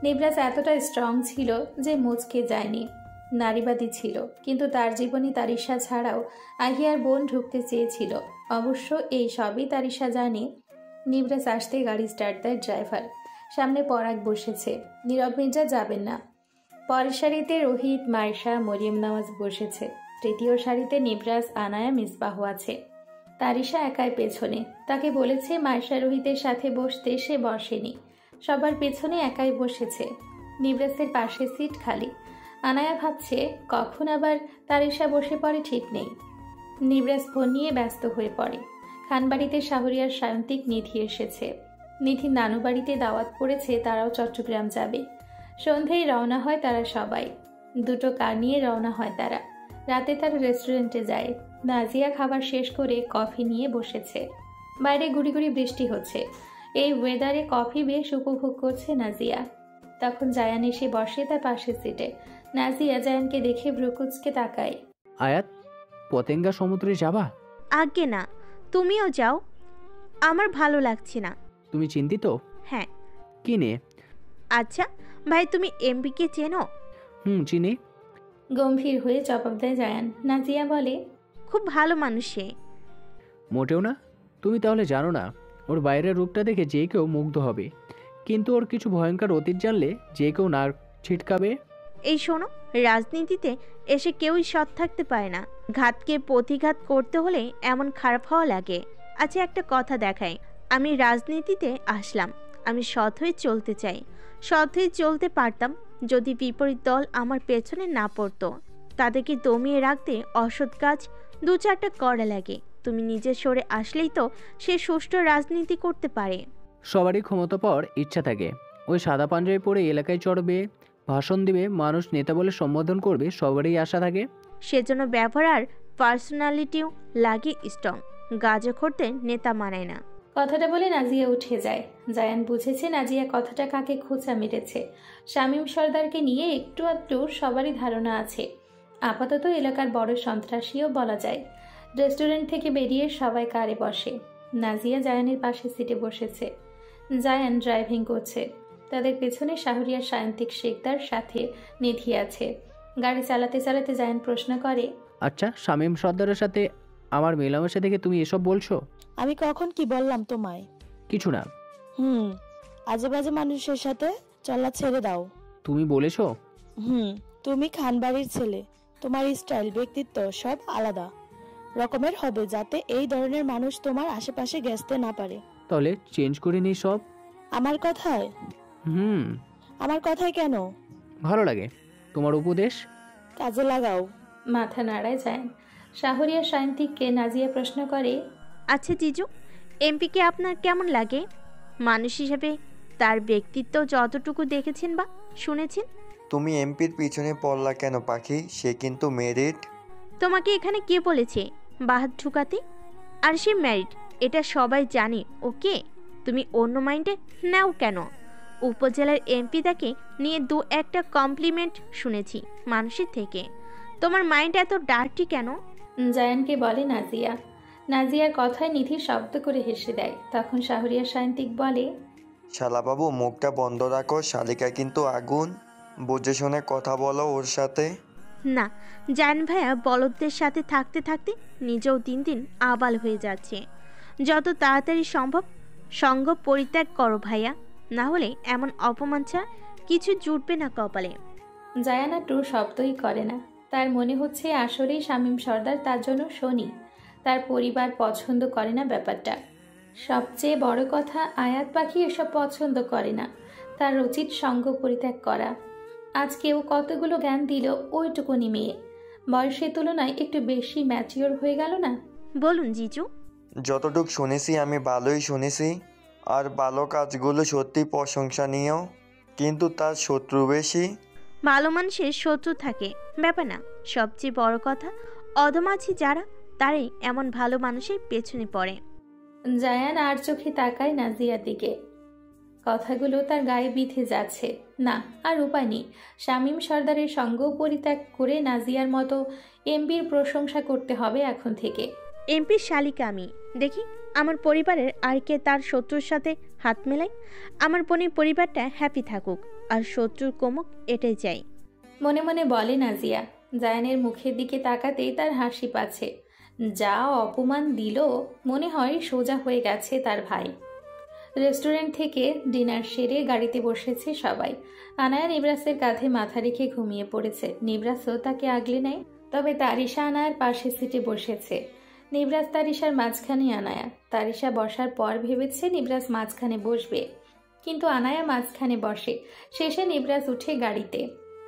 নিবরাজ এতটা স্ট্রং ছিল যে মুচকে যায়নি। নারীবাদী ছিল, কিন্তু তার জীবনে তারিশা ছাড়াও আহিয়ার বোন ঢুকতে চেয়েছিল। অবশ্য এই সবই তারিশা জানে। নিবরাজ আসতে গাড়ি স্টার্ট দেয় ড্রাইভার। সামনে পরাগ বসেছে। নীরব মির্জা যাবেন না। পরের সারিতে রোহিত, মায়েশা, মরিয়ম নওয়াজ বসেছে। তৃতীয় সারিতে নিবরাজ, আনায়া, মিসবাহ আছে। তারিশা একাই পেছনে। তাকে বলেছে মায়েশা রোহিতের সাথে বসতে, সে বসেনি। সবার পেছনে একাই বসেছে। নিবরাজের পাশে সিট খালি। আনায়া ভাবছে কখন আবার তারিশা বসে পড়ে ঠিক নেই। নিবরাজ ফোন নিয়ে ব্যস্ত হয়ে পড়ে। খানবাড়িতে শাহরিয়ার সায়ন্তিক, নিধি এসেছে। নিধি নানু বাড়িতে দাওয়াত পড়েছে, তারাও চট্টগ্রাম যাবে। সন্ধেয় রওনা হয় তারা সবাই। দুটো কার নিয়ে রওনা হয় তারা। রাতে তারা রেস্টুরেন্টে যায়। নাজিয়া খাবার শেষ করে কফি নিয়ে বসেছে। বাইরে গুড়ি গুড়ি বৃষ্টি হচ্ছে। এই ওয়েদারে কফি বেশ উপভোগ করছে নাজিয়া। তখন জায়ান এসে বসে তার পাশের সিটে। নাজিয়া জায়ানকে দেখে ভ্রুকুচকে তাকায়। আয়াত, পতেঙ্গা সমুদ্রে যাবা? আগে না, তুমিও যাও। আমার ভালো লাগছে না। তুমি চিন্তিত? হ্যাঁ। কি নিয়ে? আচ্ছা, ভাই তুমি এমপিকে চেনো? চিনি। গম্ভীর হয়ে জবাব দেয় জায়ান। নাজিয়া বলে, খুব ভালো মানুষ সে। মোটেও না। তুমি তাহলে জানো না, ওর বাইরের রূপটা দেখে যে কেউ মুগ্ধ হবে, কিন্তু ওর কিছু ভয়ঙ্কর অতীত জানলে যে কেউ নাক ছিটকাবে। এই শোনো, রাজনীতিতে এসে কেউই সৎ থাকতে পারে না। ঘাতকে প্রতিঘাত করতে হলে এমন খারাপ হওয়া লাগে। আচ্ছা একটা কথা দেখাই, আমি রাজনীতিতে আসলাম, আমি সৎ হয়ে চলতে চাই। সৎ হয়ে চলতে পারতাম যদি বিপরীত দল আমার পেছনে না পড়তো। তাদেরকে দমিয়ে রাখতে অসৎ কাজ 2-4টা করা লাগে। তুমি নিজে সরে আসলেই তো সে সুষ্ঠু রাজনীতি করতে পারে। সবারই ক্ষমতা পাওয়ার ইচ্ছা থাকে। ওই সাদা পাঞ্জাবি পরে এলাকায় চড়বে, ভাষণ দিবে, মানুষ নেতা বলে সম্বোধন করবে, সবারই আশা থাকে। সেজন্য ব্যবহার আর পার্সোনালিটিও লাগে স্ট্রং। গাঁজাখোরদের নেতা মানায় না। কথাটা বলে নাজিয়া উঠে যায়। জায়ান বুঝেছে নাজিয়া কথাটা কাকে খোঁচা মেরেছে। শামীম সর্দারকে নিয়ে একটু আধটু সবারই ধারণা আছে। আপাতত এলাকার বড় সন্ত্রাসীও বলা যায়। রেস্টুরেন্ট থেকে বেরিয়ে সবাই কারে বসে। নাজিয়া জায়ানের পাশে সিটে বসেছে। জায়ান ড্রাইভিং করছে। তাদের পেছনে শাহরিয়ার সায়ন্তিক শেখদার সাথে নিধি আছে। গাড়ি চালাতে চালাতে জায়ান প্রশ্ন করে, আচ্ছা, শামীম সর্দারের সাথে আমার মেলামেশা থেকে তুমি এসব বলছো? আমি কখন কি বললাম তোমায়? কিছু না। আজে বাজে মানুষের সাথে চলা ছেড়ে দাও। তুমি বলেছো? তুমি খানবাড়ির ছেলে, তোমার স্টাইল ব্যক্তিত্ব সব আলাদা রকমের হবে, যাতে এই ধরনের মানুষ তোমার আশেপাশে ঘেঁষতে না পারে। তাহলে চেঞ্জ করে নিই সব। আমার কথায়? আমার কথায় কেন? ভালো লাগে তোমার উপদেশ। কাজে লাগাও। মাথা নাড়ায় জায়ান। শাহরিয়ার সায়ন্তিককে নাজিয়া প্রশ্ন করে, আচ্ছা জিজু, এমপিকে আপনার কেমন লাগে? মানুষ হিসেবে তার ব্যক্তিত্ব যতটুকু দেখেছেন বা শুনেছেন। তুমি এমপির পিছনে পড়লা কেন পাখি? সে কিন্তু মেরিট। তোমাকে এখানে কে বলেছে বাহাত ঢুকাতে? আর সে ম্যারিড, এটা সবাই জানে। ওকে, তুমি অন্য মাইন্ডে নাও কেন? উপজেলার এমপি তাকে নিয়ে 2-1টা কমপ্লিমেন্ট শুনেছি মানুষের থেকে। তোমার মাইন্ড এত ডার্টি কেন? জায়ানকে বলে নাজিয়া। নাজিয়ার কথায় নিধি শব্দ করে হেসে দেয়। তখন শাহরিয়ার সায়ন্তিক বলে, শালাবাবু মুখটা বন্ধ রাখো, শালিকা কিন্তু আগুন, বুঝে শুনে কথা বলো ওর সাথে। না, জায়ান ভাইয়া বলদদের সাথে থাকতে থাকতে নিজেও দিন দিন আবাল হয়ে যাচ্ছে। যত তাড়াতাড়ি সম্ভব সঙ্গ পরিত্যাগ করো ভাইয়া, না হলে এমন অপমান ছাড়া কিছু জুটবে না কপালে। জায়ান আর টু শব্দই করে না। তার মনে হচ্ছে আসলেই শামীম সর্দার তার জন্য শনি। তার পরিবার পছন্দ করে না ব্যাপারটা। সবচেয়ে বড় কথা, আয়াত পাখি এসব পছন্দ করে না। তার উচিত সঙ্গ পরিত্যাগ করা। আজ কেউ কতগুলো জ্ঞান দিল ওইটুকুনি মেয়ে। বয়সের তুলনায় একটু বেশি ম্যাচিওর হয়ে গেল না? বলুন জিজু। যতটুক শুনেছি আমি ভালোই শুনেছি, আর ভালো কাজগুলো সত্যি প্রশংসনীয়, কিন্তু তার শত্রু বেশি। ভালো মানুষের শত্রু থাকে ব্যাপার না। সবচেয়ে বড় কথা, অধমাছি যারা, তারাই এমন ভালো মানুষের পেছনে পড়ে। জায়ান আর চোখে তাকায় নাজিয়ার দিকে। কথাগুলো তার গায়ে বিঁধে যাচ্ছে। না, আর উপায় নেই। শামীম সর্দারের সঙ্গ পরিত্যাগ করে নাজিয়ার মতো এমপির প্রশংসা করতে হবে এখন থেকে। এমপির শালিকা আমি। দেখি আমার পরিবারের আর কে তার শত্রুর সাথে হাত মেলায়। আমার বোনের পরিবারটা হ্যাপি থাকুক, আর শত্রুর কমুক, এটাই চাই। মনে মনে বলে নাজিয়া। জায়ানের মুখের দিকে তাকাতেই তার হাসি পাচ্ছে। যা অপমান দিল, মনে হয় সোজা হয়ে গেছে তার ভাই। রেস্টুরেন্ট থেকে ডিনার সেরে গাড়িতে বসেছে সবাই। আনায়া নিবরাসের কাঁধে মাথা রেখে ঘুমিয়ে পড়েছে। নিবরাসও তাকে আগলে নেয়। তবে তারিশা আনায়ার পাশে সিটে বসেছে। নিবরাস তারিশার মাঝখানে আনায়া। তারিশা বসার পর ভেবেছে নিবরাস মাঝখানে বসবে, কিন্তু আনায়া মাঝখানে বসে। শেষে নিবরাস উঠে গাড়িতে।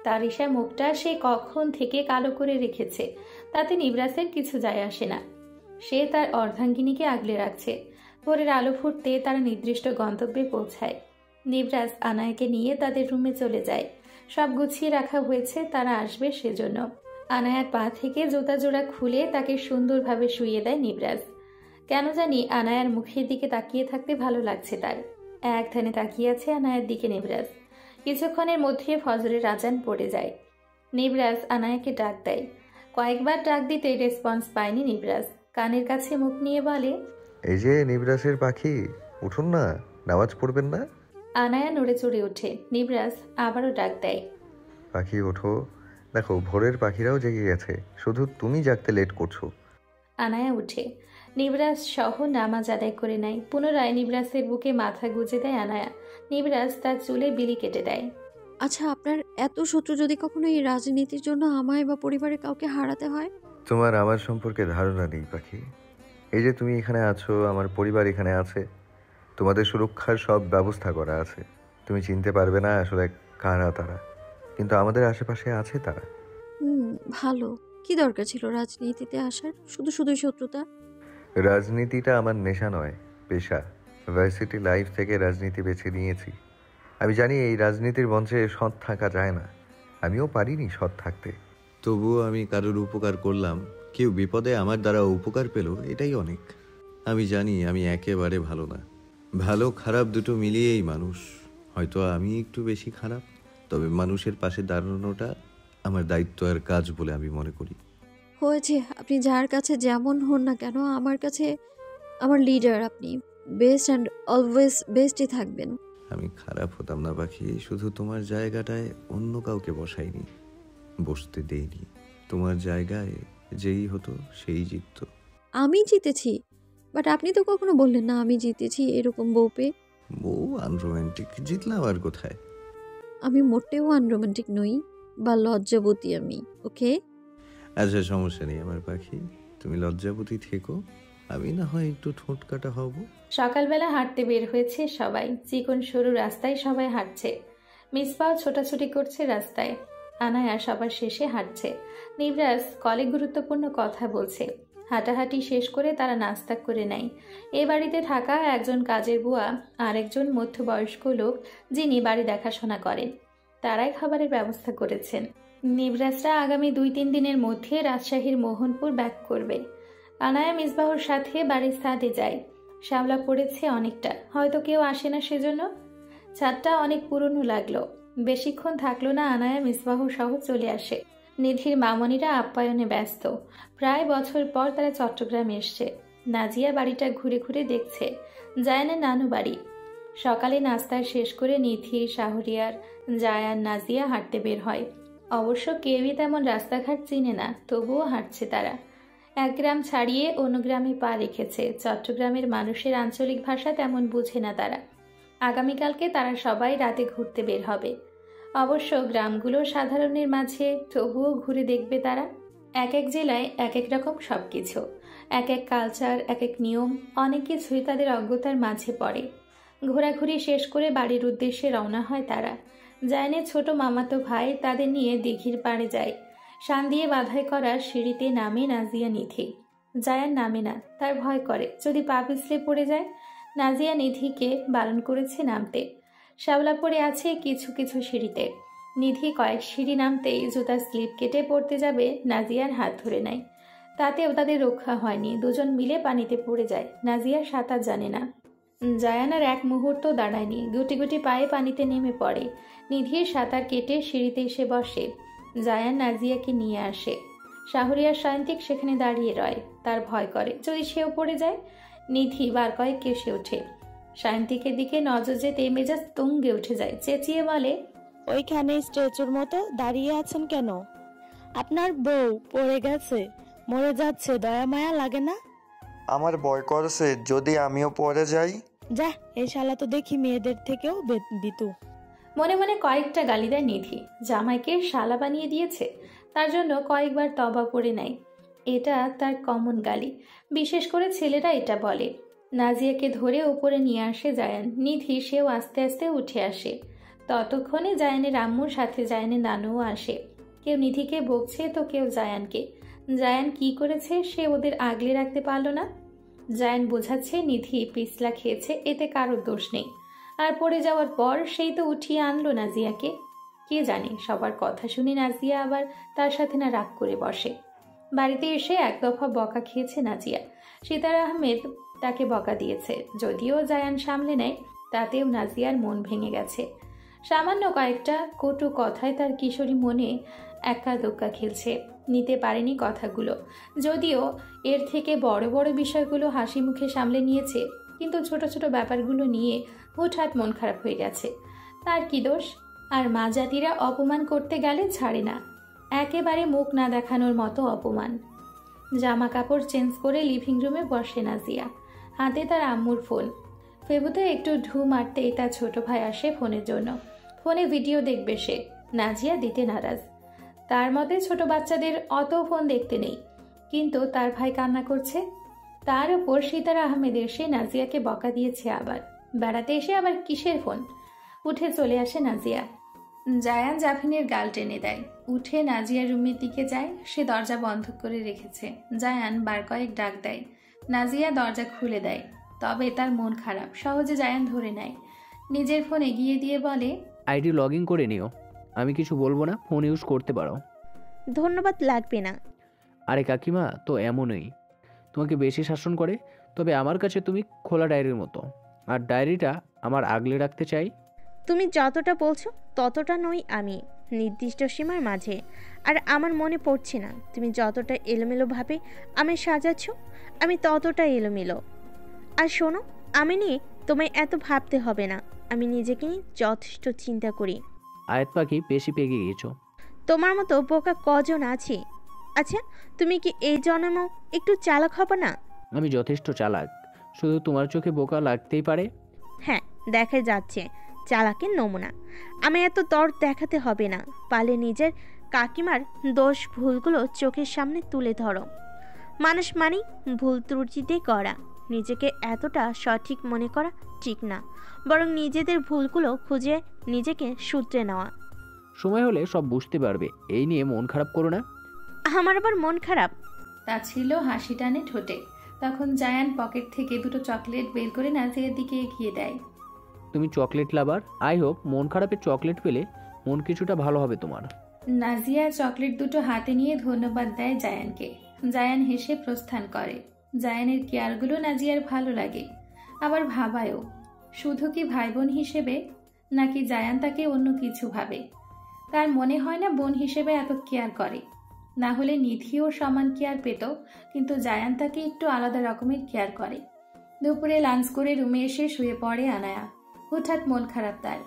তারিশা মুখটা সে কখন থেকে কালো করে রেখেছে, তাতে নিবরাসের কিছু যায় আসে না। সে তার অর্ধাঙ্গিনীকে আগলে রাখছে। ভোরের আলো ফুটতে তারা নির্দিষ্ট গন্তব্যে পৌঁছায়। নিবরাস আনায়াকে নিয়ে তাদের রুমে চলে যায়। সব গুছিয়ে রাখা হয়েছে, তারা আসবে সেজন্য। আনায়ার পা থেকে জুতা জোড়া খুলে তাকে সুন্দরভাবে শুইয়ে দেয় নিবরাস। কেন জানি আনায়ার মুখের দিকে তাকিয়ে থাকতে ভালো লাগছে তার। এক ধ্যানে তাকিয়ে আছে আনায়ার দিকে নিবরাস। কিছুক্ষণের মধ্যে ফজরের আজান পড়ে যায়। নিবরাস আনায়াকে ডাক দেয়। কয়েকবার ডাক দিতে রেসপন্স পায়নি নিবরাস। কানের কাছে মুখ নিয়ে বলে, এই যে নিবরাসের পাখি, উঠুন না, নামাজ পড়বেন না? আনায়া নড়ে চড়ে ওঠে। নিবরাজ আবারও ডাক দেয়, পাখি ওঠো, দেখো ভোরের পাখিরাও জেগে গেছে, শুধু তুমি জাগতে লেট করছো। আনায়া উঠে নিবরাজ সহ নামাজ আদায় করে নেয়। পুনরায় নিবরাজের বুকে মাথা গুজে দেয় আনায়া। নিবরাজ তার চুলে বিলি কেটে দেয়। আচ্ছা, আপনার এত শত্রু যদি কখনো এই রাজনীতির জন্য আমায় বা পরিবারের কাউকে হারাতে হয়? তোমার আমার সম্পর্কে ধারণা নেই পাখি। এই যে তুমি এখানে আছো, আমার পরিবার এখানে আছে, তোমাদের সুরক্ষার সব ব্যবস্থা করা আছে। তুমি চিনতে পারবে না আসলে কারা তারা, কিন্তু আমাদের আশেপাশে আছে তারা। ভালো। কি দরকার ছিল রাজনীতিতে আসার? শুধু শুধুই শত্রুতা। রাজনীতিটা আমার নেশা নয়, পেশা। ভার্সিটি লাইফ থেকে রাজনীতি বেছে নিয়েছি। আমি জানি এই রাজনীতির মঞ্চে সৎ থাকা যায় না, আমিও পারিনি সৎ থাকতে। তবুও আমি কারোর উপকার করলাম, কেউ বিপদে আমার দ্বারা উপকার পেল, এটাই অনেক। আমি জানি আমি একেবারে ভালো না, ভালো খারাপ দুটো মিলিয়েই মানুষ। হয়তো আমি একটু বেশি খারাপ, তবে মানুষের পাশে দাঁড়ানোটা আমার দায়িত্ব আর কাজ বলে আমি মনে করি। হয়েছে, আপনি যার কাছে যেমন হন না কেন, আমার কাছে আমার লিডার। আপনি বেস্ট অ্যান্ড অলওয়েজ বেস্টই থাকবেন। আমি খারাপ হতাম না পাখি, শুধু তোমার জায়গাটায় অন্য কাউকে বসাইনি, বসতে দেইনি। তোমার জায়গায় যেই হতো সেই জিতত। আমি জিতেছি, বাট আপনি তো কখনো বললেন না আমি জিতেছি এরকম বউ পেয়ে। বউ আনরোম্যান্টিক, জিতলাম আর কোথায়? আমি মোটেও আনরোম্যান্টিক নই বা লজ্জাবতী আমি, ওকে? আচ্ছা, সমস্যা নেই আমার পাখি, তুমি লজ্জাবতী থেকো, আমি না হয় একটু ঠোঁট কাটা হব। সকালবেলা হাঁটতে বের হয়েছে সবাই। চিকন সরু রাস্তায় সবাই হাঁটছে। মিসবাহ ছোটাছুটি করছে রাস্তায়। আনায়া সবার শেষে হাঁটছে। নিবরাজ কলে গুরুত্বপূর্ণ কথা বলছে। হাঁটাহাঁটি শেষ করে তারা নাস্তা করে নেয়। এ বাড়িতে থাকা একজন কাজের বুয়া আর একজন মধ্যবয়স্ক লোক যিনি বাড়ি দেখাশোনা করেন, তারাই খাবারের ব্যবস্থা করেছেন। নিবরাজরা আগামী 2-3 দিনের মধ্যে রাজশাহীর মোহনপুর ব্যাক করবে। আনায়া মিসবাহর সাথে বাড়ির ছাদে যায়। শ্যাওলা পড়েছে অনেকটা, হয়তো কেউ আসে না সেজন্য। ছাদটা অনেক পুরনো লাগলো। বেশিক্ষণ থাকলো না, আনায়া মিসবাহ সহ চলে আসে। নিধির মামনিরা আপ্যায়নে ব্যস্ত। প্রায় বছর পর তারা চট্টগ্রামে এসছে। নাজিয়া বাড়িটা ঘুরে ঘুরে দেখছে, জায়ানের নানু বাড়ি। সকালে নাস্তা শেষ করে নিধি, শাহরিয়ার, জায়ান, নাজিয়া হাঁটতে বের হয়। অবশ্য কেউই তেমন রাস্তাঘাট চিনে না, তবুও হাঁটছে তারা। এক গ্রাম ছাড়িয়ে অন্য গ্রামে পা রেখেছে। চট্টগ্রামের মানুষের আঞ্চলিক ভাষা তেমন বুঝে না তারা। আগামীকালকে তারা সবাই রাতে ঘুরতে বের হবে। অবশ্য গ্রামগুলো সাধারণের মাঝে, তবুও ঘুরে দেখবে তারা। এক এক জেলায় এক এক রকম সব কিছু, এক এক কালচার, এক এক নিয়ম, অনেক কিছুই তাদের অজ্ঞতার মাঝে পড়ে। ঘোরাঘুরি শেষ করে বাড়ির উদ্দেশ্যে রওনা হয় তারা। জায়ানের ছোট মামাতো ভাই তাদের নিয়ে দিঘির পাড়ে যায়। শান দিয়ে বাধাই করা সিঁড়িতে নামে নাজিয়া, নিধি। জায়ান নামে না, তার ভয় করে যদি পা পিছলে পড়ে যায়। নাজিয়া নিধিকে বারণ করেছে নামতে। শ্যাওলা পড়ে আছে কিছু কিছু সিঁড়িতে। নিধি কয়েক সিঁড়ি নামতেই জুতার স্লিপ কেটে পড়তে যাবে, নাজিয়ার হাত ধরে নেয়। তাতেও তাদের রক্ষা হয়নি, দুজন মিলে পানিতে পড়ে যায়। নাজিয়ার সাঁতার জানে না। জায়ান আর এক মুহূর্ত দাঁড়ায়নি, গুটি গুটি পায়ে পানিতে নেমে পড়ে। নিধির সাঁতার কেটে সিঁড়িতে এসে বসে। জায়ান নাজিয়াকে নিয়ে আসে। শাহরিয়ার সায়ন্তিক সেখানে দাঁড়িয়ে রয়, তার ভয় করে যদি সেও পড়ে যায়। নিধি বার কয়েক কেসে ওঠে। সায়ন্তিকের দিকে নজর যেতে মেজাজ তুঙ্গে উঠে যায়, চেঁচিয়ে বলে, ওইখানে স্ট্যাচুর মতো দাঁড়িয়ে আছেন কেন? আপনার বউ পড়ে গেছে, মরে যাচ্ছে, দয়া মায়া লাগে না? আমার ভয় করছে যদি আমিও পড়ে যাই। যা, এই শালা তো দেখি মেয়েদের থেকেও বিতু। মনে মনে কয়েকটা গালি দেয় নিধি। জামাইকে শালা বানিয়ে দিয়েছে, তার জন্য কয়েকবার তবা পড়ে নেয়। এটা তার কমন গালি, বিশেষ করে ছেলেরা এটা বলে। নাজিয়াকে ধরে উপরে নিয়ে আসে জায়ান। নিধি সেও আস্তে আস্তে উঠে আসে। ততক্ষণে জায়ানের আম্মুর সাথে জায়ানের নানুও আসে। কেউ নিধিকে বকছে তো কেউ জায়ানকে। জায়ান কি করেছে সে ওদের আগলে রাখতে পারল না। জায়ান বোঝাচ্ছে নিধি পিছলা খেয়েছে, এতে কারোর দোষ নেই। আর পড়ে যাওয়ার পর সেই তো উঠিয়ে আনলো নাজিয়াকে। কে জানে সবার কথা শুনে নাজিয়া আবার তার সাথে না রাগ করে বসে। বাড়িতে এসে এক দফা বকা খেয়েছে নাজিয়া। সিতার আহমেদ তাকে বকা দিয়েছে, যদিও জায়ান সামলে নেয়, তাতেও নাজিয়ার মন ভেঙে গেছে। সামান্য কয়েকটা কটু কথায় তার কিশোরী মনে একা দোক্কা খেলছে, নিতে পারেনি কথাগুলো। যদিও এর থেকে বড় বড় বিষয়গুলো হাসি মুখে সামলে নিয়েছে, কিন্তু ছোট ছোট ব্যাপারগুলো নিয়ে হঠাৎ মন খারাপ হয়ে গেছে। তার কি দোষ? আর মা জাতিরা অপমান করতে গেলে ছাড়ে না, একেবারে মুখ না দেখানোর মতো অপমান। জামা কাপড় চেঞ্জ করে লিভিং রুমে বসে নাজিয়া, হাতে তার আম্মুর ফোন। ফেবুতে একটু ঢু মারতেই তার ছোট ভাই আসে ফোনের জন্য। ফোনে ভিডিও দেখবে সে, নাজিয়া দিতে নারাজ। তার মতে ছোট বাচ্চাদের অত ফোন দেখতে নেই, কিন্তু তার ভাই কান্না করছে। তার উপর সিতারা আহমেদ এসে নাজিয়াকে বকা দিয়েছে, আবার বেড়াতে এসে আবার কিসের ফোন। উঠে চলে আসে নাজিয়া। জায়ান জাফিনের গাল টেনে দেয়। উঠে নাজিয়ার রুমের দিকে যায়। সে দরজা বন্ধ করে রেখেছে। জায়ান বার কয়েক ডাক দেয়। নাজিয়া দরজা খুলে দেয়, তবে তার মন খারাপ, সহজে জায়ান ধরে নেয়। নিজের ফোন এগিয়ে দিয়ে বলে, আইডি লগ ইন করে নিও, আমি কিছু বলবো না, ফোন ইউজ করতে পারো। ধন্যবাদ লাগবে না। আরে কাকিমা তো এমনই, তোমাকে বেশি শাসন করে, তবে আমার কাছে তুমি খোলা ডায়েরির মতো, আর ডায়েরিটা আমার আগলে রাখতে চাই। তুমি যতটা বলছো ততটা নই আমি, নির্দিষ্ট সীমার মাঝে। আর আমার মনে পড়ছে না তুমি যতটা এলোমেলোভাবে আমি সাজাচ্ছ, আমি ততটা এলোমেলো। আর শোনো, আমি নিয়ে তোমায় এত ভাবতে হবে না, আমি নিজেকে নিয়ে যথেষ্ট চিন্তা করি। আয়াত পাখি বেশি পেকে গিয়েছো। তোমার মতো বোকা কজন আছে? আচ্ছা, তুমি কি এই জন্মেও একটু চালাক হবে না? আমি যথেষ্ট চালাক, শুধু তোমার চোখে বোকা লাগতেই পারে। হ্যাঁ, দেখা যাচ্ছে চালাকের নমুনা। আমি এত দর দেখাতে হবে না, পালে নিজের কাকিমার দোষ ভুলগুলো চোখের সামনে তুলে ধরো। মানুষ মানেই ভুল ত্রুটিতে করা, নিজেকে এতটা সঠিক মনে করা ঠিক না, বরং নিজেদের ভুলগুলো খুঁজে নিজেকে শুধরে নেওয়া। সময় হলে সব বুঝতে পারবে, এই নিয়ে মন খারাপ করো না। আমার আবার মন খারাপ? তা ছিল হাসি টানে ঠোঁটে। তখন জায়ান পকেট থেকে দুটো চকলেট বের করে নাজিয়ার দিকে এগিয়ে দেয়। তুমি চকলেট লাভার, আই হোপ মন খারাপের চকলেট পেলে মন কিছুটা ভালো হবে তোমার। নাজিয়া চকলেট দুটো হাতে নিয়ে ধন্যবাদ দেয় জায়ানকে। জায়ান হেসে প্রস্থান করে। জায়ানের কেয়ারগুলো নাজিয়ার ভালো লাগে, আবার ভাবায়ও। শুধু কি ভাই বোন হিসেবে, নাকি জায়ান তাকে অন্য কিছু ভাবে? তার মনে হয় না বোন হিসেবে এত কেয়ার করে, না হলে নিধিও সমান কেয়ার পেত, কিন্তু জায়ান তাকে একটু আলাদা রকমের কেয়ার করে। দুপুরে লাঞ্চ করে রুমে এসে শুয়ে পড়ে আনায়া। হঠাৎ মন খারাপ তার,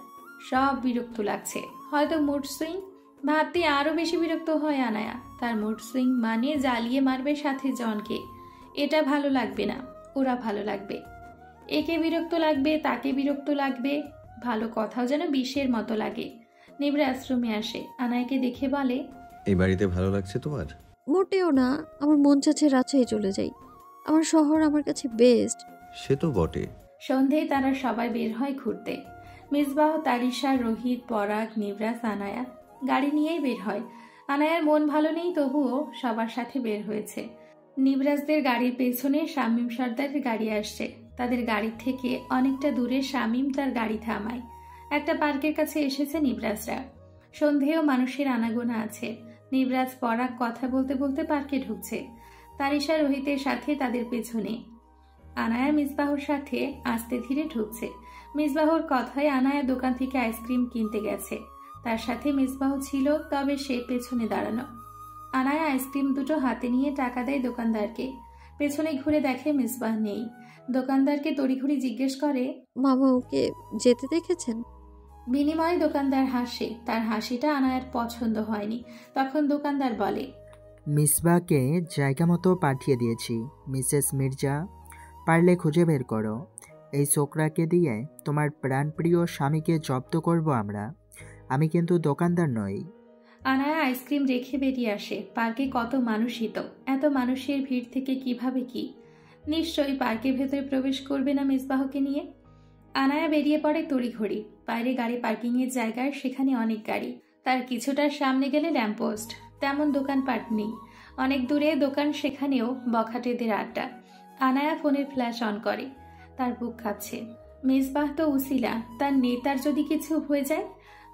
সব বিরক্ত লাগছে, হয়তো মুড সুইং। ভাবতে আরও বেশি বিরক্ত হয় আনায়া। তার মুড সুইং মানে জ্বালিয়ে মারবে সাথে জনকে। এটা ভালো লাগবে না, ওরা ভালো লাগবে। একে বিরক্ত লাগবে, তাকে বিরক্ত লাগবে, ভালো কথাও যেন বিষের মতো লাগে। নিবরা আশ্রমে আসে, আনায়াকে দেখে বলে, এই বাড়িতে ভালো লাগছে তোমার? মোটেও না, আমার মন চাচ্ছে রাজশাহী চলে যাই। আমার শহর আমার কাছে বেস্ট। সে তো বটে। সন্ধেয় তারা সবাই বের হয় ঘুরতে। মিসবাহ, তারিশা, রোহিত, পরাগ, নিবরাস, আনায়া গাড়ি নিয়েই বের হয়। আনায়ার মন ভালো নেই, তবুও সবার সাথে বের হয়েছে। নিবরাসদের গাড়ির পেছনে শামীম সর্দারের গাড়ি আসছে। তাদের গাড়ি থেকে অনেকটা দূরে শামীম তার গাড়ি থামায়। একটা পার্কের কাছে এসেছে নিবরাসরা। সন্ধেও মানুষের আনাগোনা আছে। নিবরাজ, পরাগ কথা বলতে বলতে পার্কে ঢুকছে। তারিশা রোহিতের সাথে তাদের পেছনে। আনায়া মিসবাহর সাথে আস্তে ধীরে ঢুকছে। মিসবাহর কথায় আনায়া দোকান থেকে আইসক্রিম কিনতে গেছে। তার সাথে মিসবাহ ছিল, তবে সে পেছনে দাঁড়ানো। আনায়া আইসক্রিম দুটো হাতে নিয়ে টাকা দেয় দোকানদারকে। পেছনে ঘুরে দেখে মিসবাহ নেই। দোকানদারকে তড়িঘড়ি জিজ্ঞেস করে, মামা ওকে যেতে দেখেছেন? বিনিময়ে দোকানদার হাসে। তার হাসিটা আনায়ার পছন্দ হয়নি। তখন দোকানদার বলে, মিসবাহকে জায়গা মতো পাঠিয়ে দিয়েছি। মিসেস মির্জা, পারলে খুঁজে বের করো। এই ছোকরাকে দিয়ে তোমার প্রাণপ্রিয় স্বামীকে জব্দ করব আমরা। আমি কিন্তু দোকানদার নই। আনায়া আইসক্রিম রেখে বেরিয়ে আসে। পার্কে কত মানুষই তো, এত মানুষের ভিড় থেকে কিভাবে কি? নিশ্চয়ই পার্কের ভেতরে প্রবেশ করবে না মিসবাহকে নিয়ে। আনায়া বেরিয়ে পড়ে তড়িঘড়ি। বাইরে গাড়ি পার্কিংয়ের জায়গায়, সেখানে অনেক গাড়ি। তার কিছুটা সামনে গেলে ল্যাম্পপোস্ট, তেমন দোকানপাট নেই। অনেক দূরে দোকান, সেখানেও বখাটেদের আড্ডা। আনায়া ফোনের ফ্ল্যাশ অন করে। তার বুক কাঁপছে। মিসবাহ তো উসিলা, তার নেতার যদি কিছু হয়ে যায়।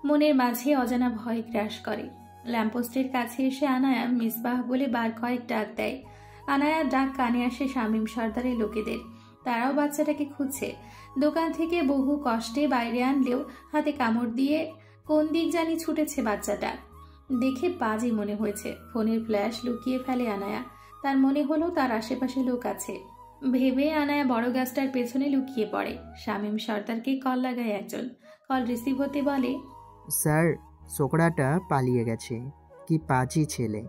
মনের মাঝে অজানা ভয় গ্রাস করে। ল্যাম্পপোস্টের কাছে এসে আনায়া মিসবাহ বলে বার কয়েক ডাক দেয়। আনায়ার ডাক কানে আসে শামীম সর্দারের লোকেদের। তারাও বাচ্চাটাকে খুঁজছে। দোকান থেকে বহু কষ্টে বাইরে আনলেও হাতে কামড় দিয়ে কোন দিক জানি ছুটেছে বাচ্চাটা। দেখে বাজে মনে হয়েছে। ফোনের ফ্ল্যাশ লুকিয়ে ফেলে আনায়া। তার মনে হলো তার আশেপাশে লোক আছে। ভেবে আনায়া বড় গাছটার পেছনে লুকিয়ে পড়ে। শামীম সর্দারকে কল লাগায় একজন। কল রিসিভ হতে বলে, স্যার, ছোকরাটা পালিয়ে গেছে। কি পাজি ছেলে,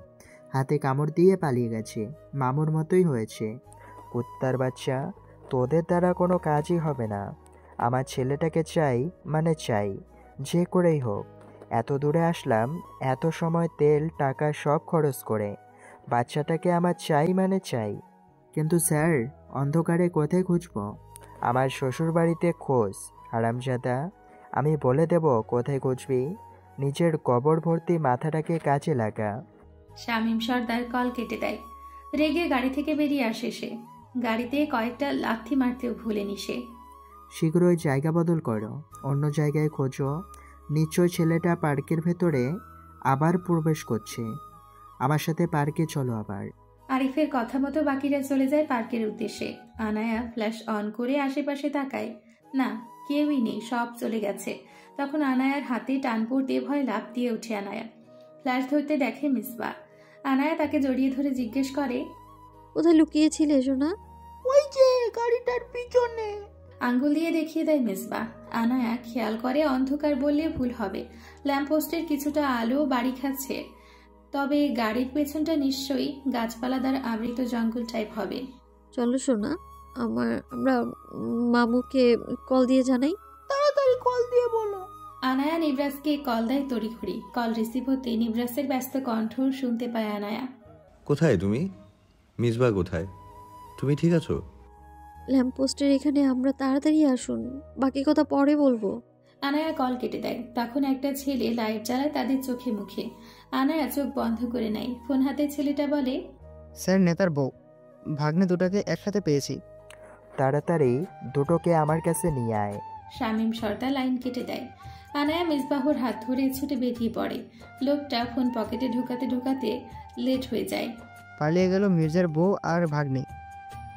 হাতে কামড় দিয়ে পালিয়ে গেছে। মামুর মতোই হয়েছে। কুত্তার বাচ্চা, তোদের দ্বারা কোনো কাজই হবে না। আমার ছেলেটাকে চাই, মানে চাই, যে করেই হোক। এত দূরে আসলাম, এত সময় তেল টাকা সব খরচ করে। বাচ্চাটাকে আমার চাই, মানে চাই। কিন্তু স্যার, অন্ধকারে কোথায় খুঁজব? আমার শ্বশুর বাড়িতে খোঁজ, হারামজাদা। আমি বলে দেব কোথায় খুঁজবি। নিজের কবর ভর্তি মাথাটাকে কাজে লাগা। শামীম সর্দার কল কেটে দেয়। রেগে গাড়ি থেকে বেরিয়ে আসে সে। গাড়িতে কয়েকটা লাথি মারতেও ভুলেনি সে। শীঘ্রই জায়গা বদল করো, অন্য জায়গায় খোঁজো। নিশ্চয় ছেলেটা পার্কের ভেতরে আবার প্রবেশ করছে। আমার সাথে পার্কে চলো আবার। আরিফের কথা মতো বাকিরা চলে যায় পার্কের উদ্দেশ্যে। আনায়া ফ্ল্যাশ অন করে আশেপাশে তাকায়। না, কেউই নেই, সব চলে গেছে। তখন আনায়ার হাতে টান পড়তে ভয় লাফ দিয়ে ওঠে আনায়া। ফ্ল্যাশ ধরতে দেখে মিসবা। আনায়া তাকে জড়িয়ে ধরে জিজ্ঞেস করে, কোথায় লুকিয়েছিলে সোনা? ওই যে গাড়িটার পিছনে। আঙ্গুল দিয়ে দেখিয়ে দেয় মিসবা। আনায়া খেয়াল করে অন্ধকার বললে ভুল হবে। ল্যাম্পপোস্টের কিছুটা আলো বাড়ি খাচ্ছে, তবে গাড়ির পেছনটা নিশ্চয়ই গাছপালা দ্বারা আবৃত জঙ্গল টাইপ হবে। চলো সোনা, আমরা মামুকে কল দিয়ে জানাই। তাড়াতাড়ি কল দিয়ে বলো। আনায়া নিবরাজকে কল দেয় তড়িঘড়ি। কল রিসিভ হতে নিবরাজের ব্যস্ত কণ্ঠ শুনতে পায় আনায়া। কোথায় তুমি? মিসবা কোথায়? তুমি ঠিক আছো? ল্যাম্পপোস্টের এখানে। আমরা তাড়াতাড়ি আসুন, বাকি কথা পরে বলবো। আনায়া কল কেটে দেয়। তখন একটা ছেলে লাইট জ্বালায় তাদের চোখে মুখে। আনায়া চোখ বন্ধ করে নেয়। ফোন হাতে ছেলেটা বলে, স্যার, নেতার বউ ভাগ্নে দুটাকে একসাথে পেয়েছি। তাড়াতাড়ি দুটোকে আমার কাছে নিয়ে আয়। শামীম সর্দার লাইন কেটে দেয়। আনায়া মিসবাহুর হাত ধরে ছুটে বেরিয়ে পড়ে। লোকটা ফোন পকেটে ঢুকাতে ঢুকাতে লেট হয়ে যায়। পালিয়ে গেল মির্জার বউ আর ভাগ্নে।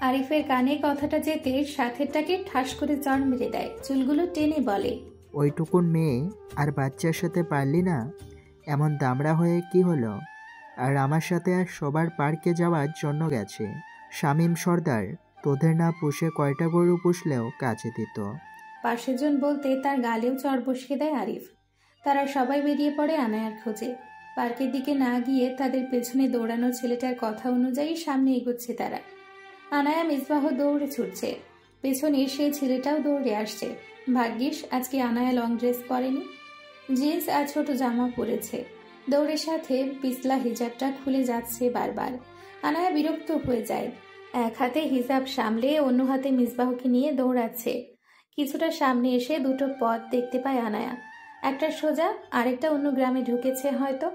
আরিফের কানে কথাটা যেতে সাথেরটাকে ঠাস করে চড় মেরে দেয়। চুলগুলো টেনে বলে, ওইটুকুন মেয়ে আর বাচ্চার সাথে পারলি না? এমন দামড়া হয়ে কি হলো? আর আমার সাথে আর সবার পার্কে যাওয়ার জন্য গেছে। শামীম সর্দার তোদের না পুষে কয়টা গরু পুষলেও কাজে দিত। পাশের জন বলতে তার গালেও চড় বসিয়ে দেয় আরিফ। তারা সবাই বেরিয়ে পড়ে আনায়ার খোঁজে। পার্কের দিকে না গিয়ে তাদের পেছনে দৌড়ানো ছেলেটার কথা অনুযায়ী সামনে এগোচ্ছে তারা। আনায়া মিসবাহ দৌড়ে ছুটছে, পেছনে সেই ছেলেটাও দৌড়ে আসছে। ভাগ্যিস আজকে আনায়া লং ড্রেস পরেনি, জিন্স আর ছোট জামা পরেছে। দৌড়ের সাথে পিছলা হিজাবটা খুলে যাচ্ছে বারবার। আনায়া বিরক্ত হয়ে যায়। এক হাতে হিজাব সামলে অন্য হাতে মিসবাহকে নিয়ে দৌড়াচ্ছে। কিছুটা সামনে এসে দুটো পথ দেখতে পায় আনায়া। একটা সোজা, আরেকটা অন্য গ্রামে ঢুকেছে হয়তো।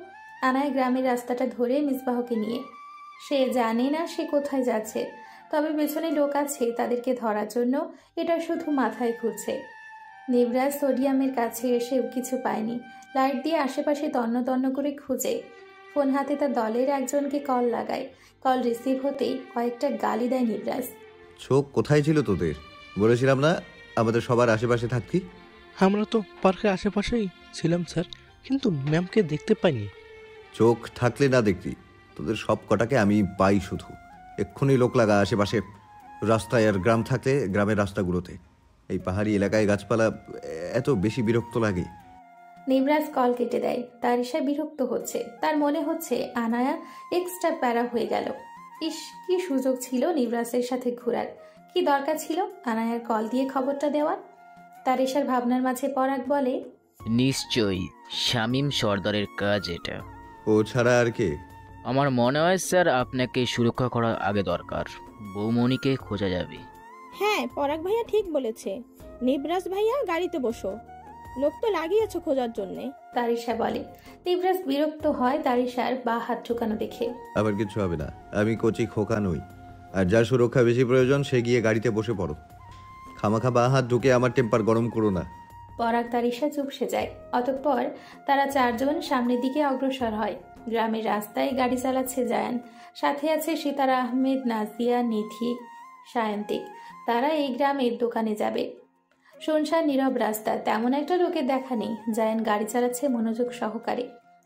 আনায়া গ্রামের রাস্তাটা ধরে মিসবাহকে নিয়ে। সে জানে না সে কোথায় যাচ্ছে, তবে পেছনে লোক আছে তাদেরকে ধরার জন্য। এটা শুধু মাথায় ঘুরছে। নিবরাজ সোডিয়ামের কাছে এসেও কিছু পায়নি। লাইট দিয়ে আশেপাশে তন্ন তন্ন করে খুঁজে। ফোন হাতে তার দলের একজনকে কল লাগায়। কল রিসিভ হতেই কয়েকটা গালি দেয় নিবরাজ। চোখ কোথায় ছিল তোদের? বলেছিলাম না আমাদের সবার আশেপাশে থাকতি। আমরা তো পার্কের আশেপাশেই ছিলাম স্যার, কিন্তু ম্যামকে দেখতে পাইনি। চোখ থাকলে না দেখতি, তোদের সব কটাকে আমি পাই শুধু। এক্ষুনি লোক লাগা আশেপাশে, রাস্তায় আর গ্রাম থাকলে গ্রামের রাস্তাগুলোতে। এই পাহাড়ি এলাকায় গাছপালা এত বেশি বিরক্ত লাগে। নিবরাজ কল কেটে দেয়। তারিশা বিরক্ত হচ্ছে। তার মনে হচ্ছে আনায়া এক্সট্রা প্যারা হয়ে গেল। ইস, কি সুযোগ ছিল নিবরাজের সাথে ঘোরার, কি দরকার ছিল আনায়ার কল দিয়ে খবরটা দেওয়ার। তারিশার ভাবনার মাঝে পরাগ বলে, নিশ্চয়ই শামীম সর্দারের কাজ এটা। ও ছাড়া আর কে? আমার মনে হয় স্যার আপনাকে সুরক্ষা করা আগে দরকার। বৌমণিকে খোঁজা যাবে। হ্যাঁ, পরাগ ভাইয়া ঠিক বলেছে। নিবরাজ ভাইয়া গাড়িতে বসো, লোক তো লাগিয়েছো খোঁজার জন্যে। তারিশা বলে। নিবরাজ বিরক্ত হয় তারিশার বা হাত ঢুকানো দেখে। আবার কিছু হবে না, আমি কচি খোকা নই। আর যার সুরক্ষা বেশি প্রয়োজন সে গিয়ে গাড়িতে বসে পড়ো। খামাখা বা হাত ঢুকে আমার টেম্পার গরম করো না। পরাগ তারিশা চুপসে যায়। অতঃপর তারা চারজন সামনের দিকে অগ্রসর হয়। গ্রামের রাস্তায় গাড়ি চালাচ্ছে জায়ান, সাথে আছে সিতারা আহমেদ, নাজিয়া, নিধি, সায়ন্তিক। তারা এই গ্রামের দোকানে যাবে। শুনশান নীরব রাস্তা, তেমন একটা লোকের দেখা নেই। জায়ান গাড়ি চালাচ্ছে মনোযোগ সহকারে।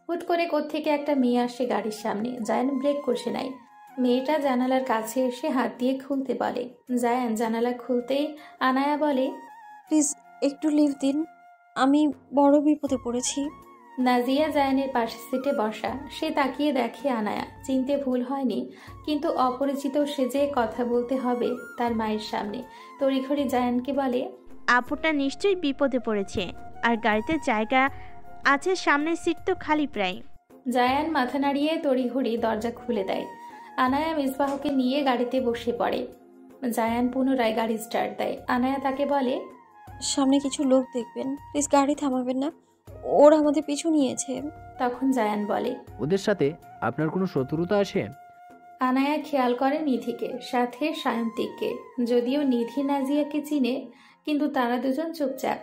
হুট করে কোত্থেকে একটা মেয়ে আসে গাড়ির সামনে। জায়ান ব্রেক কষে নেয়। মেয়েটা জানালার কাছে এসে হাত দিয়ে খুলতে বলে। জায়ান জানালা খুলতেই আনায়া বলে, প্লিজ একটু লিভ দিন, আমি বড় বিপদে পড়েছি। নাজিয়া জায়ানের পাশের সিটে বসা। সে তাকিয়ে দেখে আনায়া। চিনতে ভুল হয়নি, কিন্তু অপরিচিত সেজে কথা বলতে হবে তার মায়ের সামনে। তড়িঘড়ি জায়ানকে বলে, আপুটা নিশ্চয়ই বিপদে পড়েছে, আর গাড়িতে জায়গা আছে, সামনের সিট তো খালি প্রায়। জায়ান মাথা নাড়িয়ে তড়িঘড়ি দরজা খুলে দেয়। আনায়া মিসবাহকে নিয়ে গাড়িতে বসে পড়ে। জায়ান পুনরায় গাড়ি স্টার্ট দেয়। আনায়া তাকে বলে, সামনে কিছু লোক দেখবেন, প্লিজ গাড়ি থামাবেন না, ওরা আমাদের পিছু নিয়েছে। তখন জায়ান বলে, ওদের সাথে আপনার কোনো শত্রুতা আছে? আনায়া খেয়াল করে নিধিকে, সাথে সায়ন্তিককে। যদিও নিধি নাজিয়াকে চিনে, কিন্তু তারা দুজন চুপচাপ।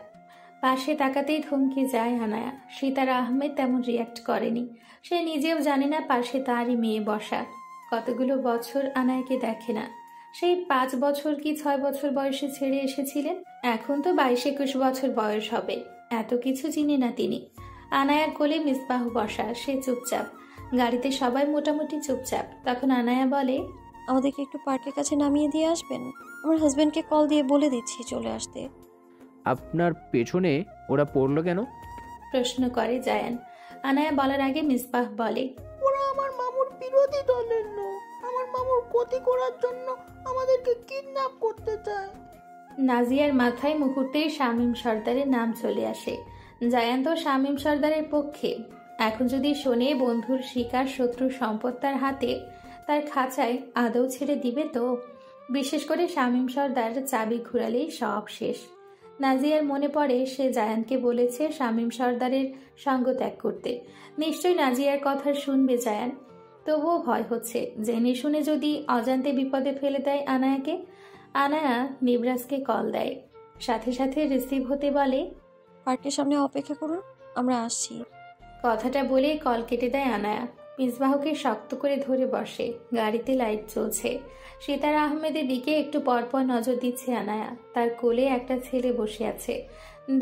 পাশে তাকাতেই থমকে যায় আনায়া। সিতারা আহমেদ তেমন রিয়াক্ট করেনি। সে নিজেও জানে না পাশে তারই মেয়ে বসা। কতগুলো বছর আনায়াকে দেখে না। সেই 5 বছর কি 6 বছর বয়সে ছেড়ে এসেছিলেন। এখন তো 22-21 বছর বয়স হবে। এত কিছু চিনে না তিনি। আনায়ার কোলে মিসবাহ বসা, সে চুপচাপ। গাড়িতে সবাই মোটামুটি চুপচাপ। তখন আনায়া বলে, আমাদেরকে একটু পার্কের কাছে নামিয়ে দিয়ে আসবেন? আমার হাজবেন্ডকে কল দিয়ে বলে দিচ্ছি চলে আসতে। আপনার পেছনে ওরা পড়লো কেন? প্রশ্ন করে জায়ান। আনায়া বলার আগে মিসবাহ বলে, ওরা আমার মামুর বিরোধী দলের লোক। আমার মামুর ক্ষতি করার জন্য আমাদেরকে কিডন্যাপ করতে চায়। নাজিয়ার মাথায় মুহূর্তেই শামীম সর্দারের নাম চলে আসে। জায়ান তো শামীম সর্দারের পক্ষে। এখন যদি শোনে বন্ধুর শিকার শত্রুর সম্পদ তার হাতে, তার খাঁচায় আদৌ ছেড়ে দিবে তো? বিশেষ করে শামীম সর্দার চাবি ঘুরালেই সব শেষ। নাজিয়ার মনে পড়ে সে জায়ানকে বলেছে শামীম সর্দারের সঙ্গ ত্যাগ করতে। নিশ্চয়ই নাজিয়ার কথা শুনবে জায়ান। তবুও ভয় হচ্ছে, জেনে শুনে যদি অজান্তে বিপদে ফেলে দেয় আনায়াকে। আনায়া নিবরাজকে কল দেয়, সাথে সাথে রিসিভ হতে বলে, পার্কের সামনে অপেক্ষা করুন, আমরা আসছি। কথাটা বলে কল কেটে দেয় আনায়া। মিসবাহকে শক্ত করে ধরে বসে। গাড়িতে লাইট জ্বলছে। সিতারা আহমেদের দিকে একটু পরপর নজর দিচ্ছে আনায়া। তার কোলে একটা ছেলে বসে আছে।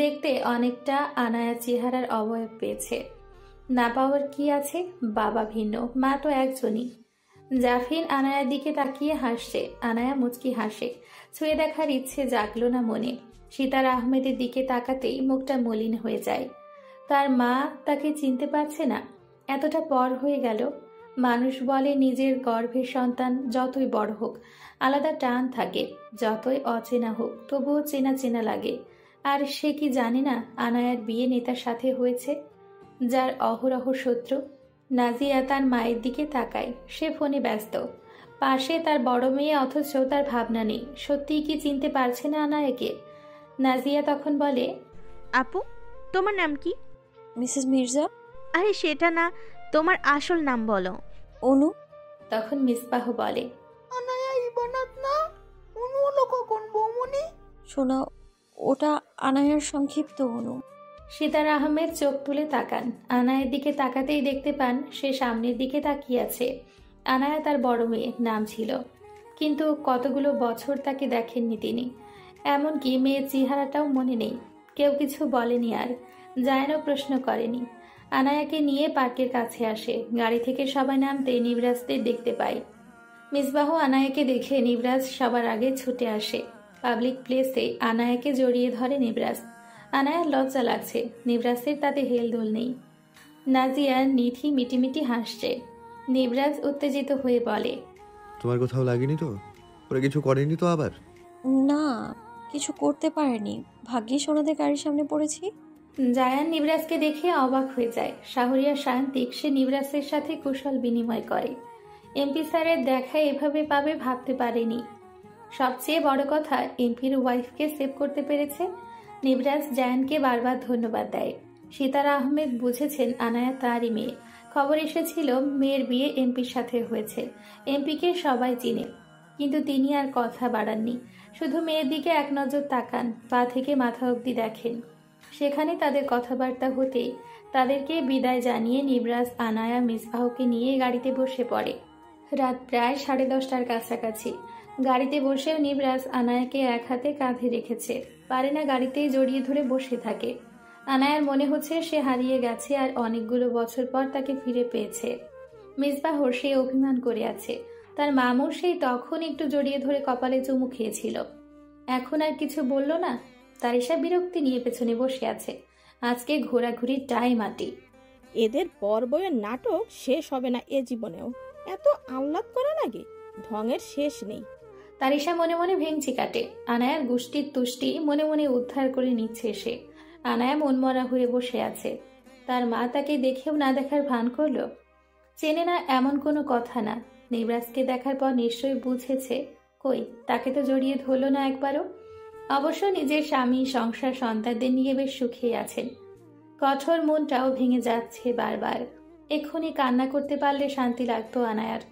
দেখতে অনেকটা আনায়া চেহারার অবয়ব পেয়েছে। না পাওয়ার কি আছে, বাবা ভিন্ন, মা তো একজনই। জাফিন আনায়ার দিকে তাকিয়ে হাসছে। আনায়া মুচকি হাসে। ছুঁয়ে দেখার ইচ্ছে জাগলো না মনে। সিতারা আহমেদের দিকে তাকাতেই মুখটা মলিন হয়ে যায়। তার মা তাকে চিনতে পারছে না। এতটা পর হয়ে গেল। মানুষ বলে নিজের গর্ভের সন্তান যতই বড় হোক আলাদা টান থাকে, যতই অচেনা হোক তবুও চেনা চেনা লাগে। আর সে কি জানে না আনায়ার বিয়ে নেতার সাথে হয়েছে, যার অহরহ শত্রু। নাজিয়া তার মায়ের দিকে তাকায়। সে ফোনে ব্যস্ত। পাশে তার বড় মেয়ে, অথচ তার ভাবনা নেই। সত্যিই কি চিনতে পারছে না আনায়াকে? নাজিয়া তখন বলে, আপু, তোমার নাম কি? মিসেস মির্জা। আরে সেটা না, তোমার আসল নাম বলো। অনু। তখন মিসবাহ বলে, আনায়া ইবানাত না? অনু হলো কখন বৌমনি? শোনা, ওটা আনায়ার সংক্ষিপ্ত অনু। সিতারা আহমেদ চোখ তুলে তাকান। আনায়ের দিকে তাকাতেই দেখতে পান সে সামনের দিকে তাকিয়ে আছে। আনায়া তার বড় মেয়ে, নাম ছিল, কিন্তু কতগুলো বছর তাকে দেখেননি তিনি। এমনকি মেয়ের চেহারাটাও মনে নেই। কেউ কিছু বলেনি, আর জায়ানও প্রশ্ন করেনি। আনায়াকে নিয়ে পার্কের কাছে আসে। গাড়ি থেকে সবাই নামতে নিবরাজদের দেখতে পায়। মিসবাহ আনায়াকে দেখে নিবরাজ সবার আগে ছুটে আসে। পাবলিক প্লেসে আনায়াকে জড়িয়ে ধরে নিবরাজ। আনায়ার লজ্জা লাগছে, নিবরাজের তাতে হেলদোল নেই। নাজিয়া নিধি মিটিমিটি হাসছে। নিবরাজ উত্তেজিত হয়ে বলে, তোমার কোথাও লাগেনি তো? ওরা কিছু করেনি তো আবার? না, কিছু করতে পারেনি, ভাগ্যিস ওনাদের গাড়ির সামনে পড়েছি। জায়ান নিবরাজকে দেখে অবাক হয়ে যায়। শাহরিয়ার শান্তিক সে নিবরাজের সাথে কুশল বিনিময় করে। এমপি স্যারের দেখা এভাবে পাবে ভাবতে পারেনি। সবচেয়ে বড় কথা, এমপির ওয়াইফকে সেভ করতে পেরেছে। নিবরাজ জায়ানকে বারবার ধন্যবাদ দেয়। সিতারা আহমেদ বুঝেছেন আনায়া তারই মেয়ে। খবর এসেছিল মেয়ের বিয়ে এমপির সাথে হয়েছে। এমপিকে সবাই চিনে, কিন্তু তিনি আর কথা বাড়াননি। শুধু মেয়ের দিকে এক নজর তাকান, পা থেকে মাথা অবধি দেখেন। সেখানে তাদের কথাবার্তা হতেই তাদেরকে বিদায় জানিয়ে নিবরাজ আনায়া মিসবাহকে নিয়ে গাড়িতে বসে পড়ে। রাত প্রায় 10:30টার কাছাকাছি। গাড়িতে বসেও নিবরাজ আনায়াকে এক হাতে কাঁধে রেখেছে। পারে না গাড়িতেই জড়িয়ে ধরে বসে থাকে। আনায়ার মনে হচ্ছে সে হারিয়ে গেছে আর অনেকগুলো বছর পর তাকে ফিরে পেয়েছে। মিসবাহ সে অভিমান করে আছে। তার মামুর সেই তখন একটু জড়িয়ে ধরে কপালে চুমু খেয়েছিল। এখন আর কিছু বলল না। তারিশা বিরক্তি নিয়ে পেছনে বসে আছে। আজকে ঘোরাঘুরির টাইম আটি। এদের পর বইয়ের নাটক শেষ হবে না এ জীবনেও। এত আহ্লাদ করা লাগে, ঢঙের শেষ নেই। তারিশা মনে মনে ভেঙচি কাটে। আনায়ার গুষ্টির তুষ্টি মনে মনে উদ্ধার করে নিচ্ছে সে। আনায়া মনমরা হয়ে বসে আছে। তার মা তাকে দেখেও না দেখার ভান করলো। চেনে না এমন কোনো কথা না। নিবরাজকে দেখার পর নিশ্চয়ই বুঝেছে। কই, তাকে তো জড়িয়ে ধরল না একবারও। অবশ্য নিজের স্বামী, সংসার, সন্তানদের নিয়ে বেশ সুখেই আছেন। কঠোর মনটাও ভেঙে যাচ্ছে বারবার। এক্ষুনি কান্না করতে পারলে শান্তি লাগতো আনায়ার।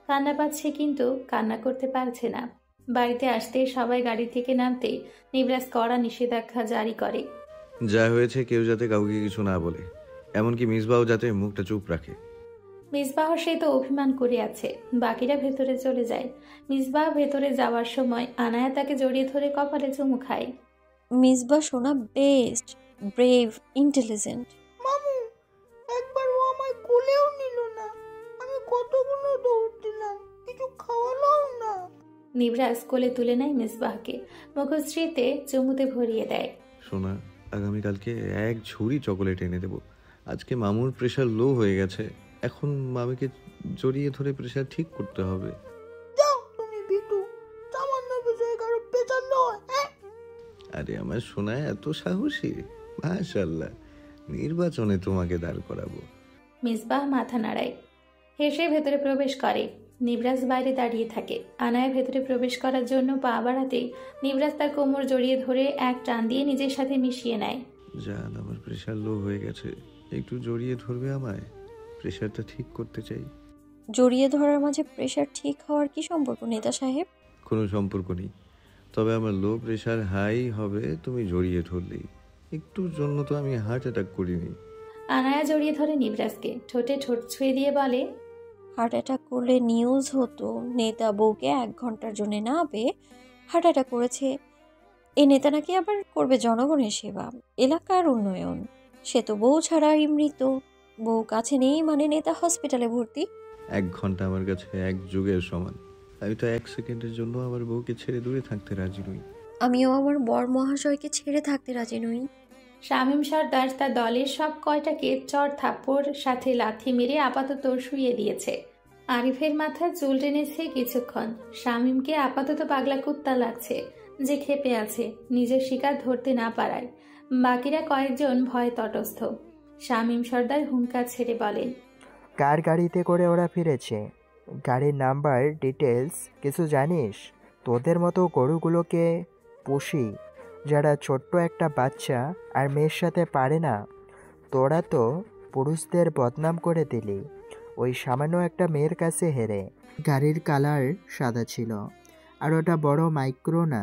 কান্না পাচ্ছে কিন্তু কান্না করতে পারছে না। বাড়িতে আসতে সবাই গাড়ি থেকে নামতে নিবরাজ কড়া নিষেধাজ্ঞা জারি করে। যা হয়েছে কেউ যাতে কাউকে কিছু না বলে, এমনকি মিসবাও যাতে মুখটা চুপ রাখে। মিসবাহ সে তো অভিমান করে আছে। বাকিরা ভেতরে চলে যায়। মিসবাহ ভেতরে যাওয়ার সময় আনায়া তাকে জড়িয়ে ধরে কপালে চুমু খায়। মিসবা সোনা বেস্ট, ব্রেভ, ইন্টেলিজেন্ট। মামু, একবার ও আমায় কোলেও নিল না। আমি কতগুলো দৌড় দিলাম, কিছু খাওয়ালোও না। নিবরাজ কোলে তুলে নেয় মিসবাহকে, মুখশ্রীতে চুমুতে ভরিয়ে দেয়। শোনা, আগামীকালকে এক ঝুড়ি চকোলেট এনে দেবো। আজকে মামুর প্রেশার লো হয়ে গেছে, এখন মামিকে জড়িয়ে ধরে প্রেশার ঠিক করতে হবে। যাও তুমি বিটু, সামান্য বিষয়ে কারো পেছান নয়। আরে আমার সোনা এত সাহসী, মাশাআল্লাহ। নির্বাচনে তোমাকে দাঁড় করাবো। মিসবাহ মাথা নাড়ায়, হেসে ভেতরে প্রবেশ করে। নিবরাজ বাইরে দাঁড়িয়ে থাকে। আনায়া ভেতরে প্রবেশ করার জন্য পা বাড়াতেই নিবরাজ তার কোমর জড়িয়ে ধরে এক টান দিয়ে নিজের সাথে মিশিয়ে নেয়। জান, আমার প্রেশার লো হয়ে গেছে, একটু জড়িয়ে ধরবে আমায়? প্রেশারটা ঠিক করতে চাই। জড়িয়ে ধরার মাঝে প্রেশার ঠিক হওয়ার কি সম্পর্ক নেতা সাহেব? কোনো সম্পর্ক নেই, তবে আমার লো প্রেশার হাই হবে তুমি জড়িয়ে ধরলেই। একটুর জন্য তো আমি হার্ট অ্যাটাক করিনি। আনায়া জড়িয়ে ধরে নিবরাজকে, ঠোঁটে ঠোঁট ছুঁয়ে দিয়ে বলে, হার্ট অ্যাটাক করলে নিউজ হতো নেতা বউকে 1 ঘন্টার জন্য না পেয়ে হার্ট অ্যাটাক করেছে। এই নেতা নাকি আবার করবে জনগণের সেবা, এলাকার উন্নয়ন। সে তো বউ ছাড়াই মৃত। বউ কাছে নেই মানে নেতা হসপিটালে ভর্তি। 1 ঘন্টা আমার কাছে 1 যুগের সমান। আমি তো 1 সেকেন্ডের জন্য আমার বউকে ছেড়ে দূরে থাকতে রাজি নই। আমিও আমার বর মহাশয়কে ছেড়ে থাকতে রাজি নই। শামীম সর্দার তার দলের সব কয়টাকে চড় থাপ্পড় সাথে লাথি মেরে আপাতত শুইয়ে দিয়েছে। আরিফের মাথায় চুল টেনেছে কিছুক্ষণ। শামীমকে আপাতত পাগলা কুত্তা লাগছে, যে ক্ষেপে আছে নিজের শিকার ধরতে না পারায়। বাকিরা কয়েকজন ভয় তটস্থ। শামীম সর্দার হুঙ্কার ছেড়ে বলেন, কার গাড়িতে করে ওরা ফিরেছে? গাড়ির নাম্বার ডিটেলস কিছু জানিস? তোদের মতো গরুগুলোকে পুষি, যারা ছোট্ট একটা বাচ্চা আর মেয়ের সাথে পারে না। তোরা তো পুরুষদের বদনাম করে দিলি ওই সামান্য একটা মেয়ের কাছে হেরে। গাড়ির কালার সাদা ছিল, আর ওটা বড় মাইক্রো না,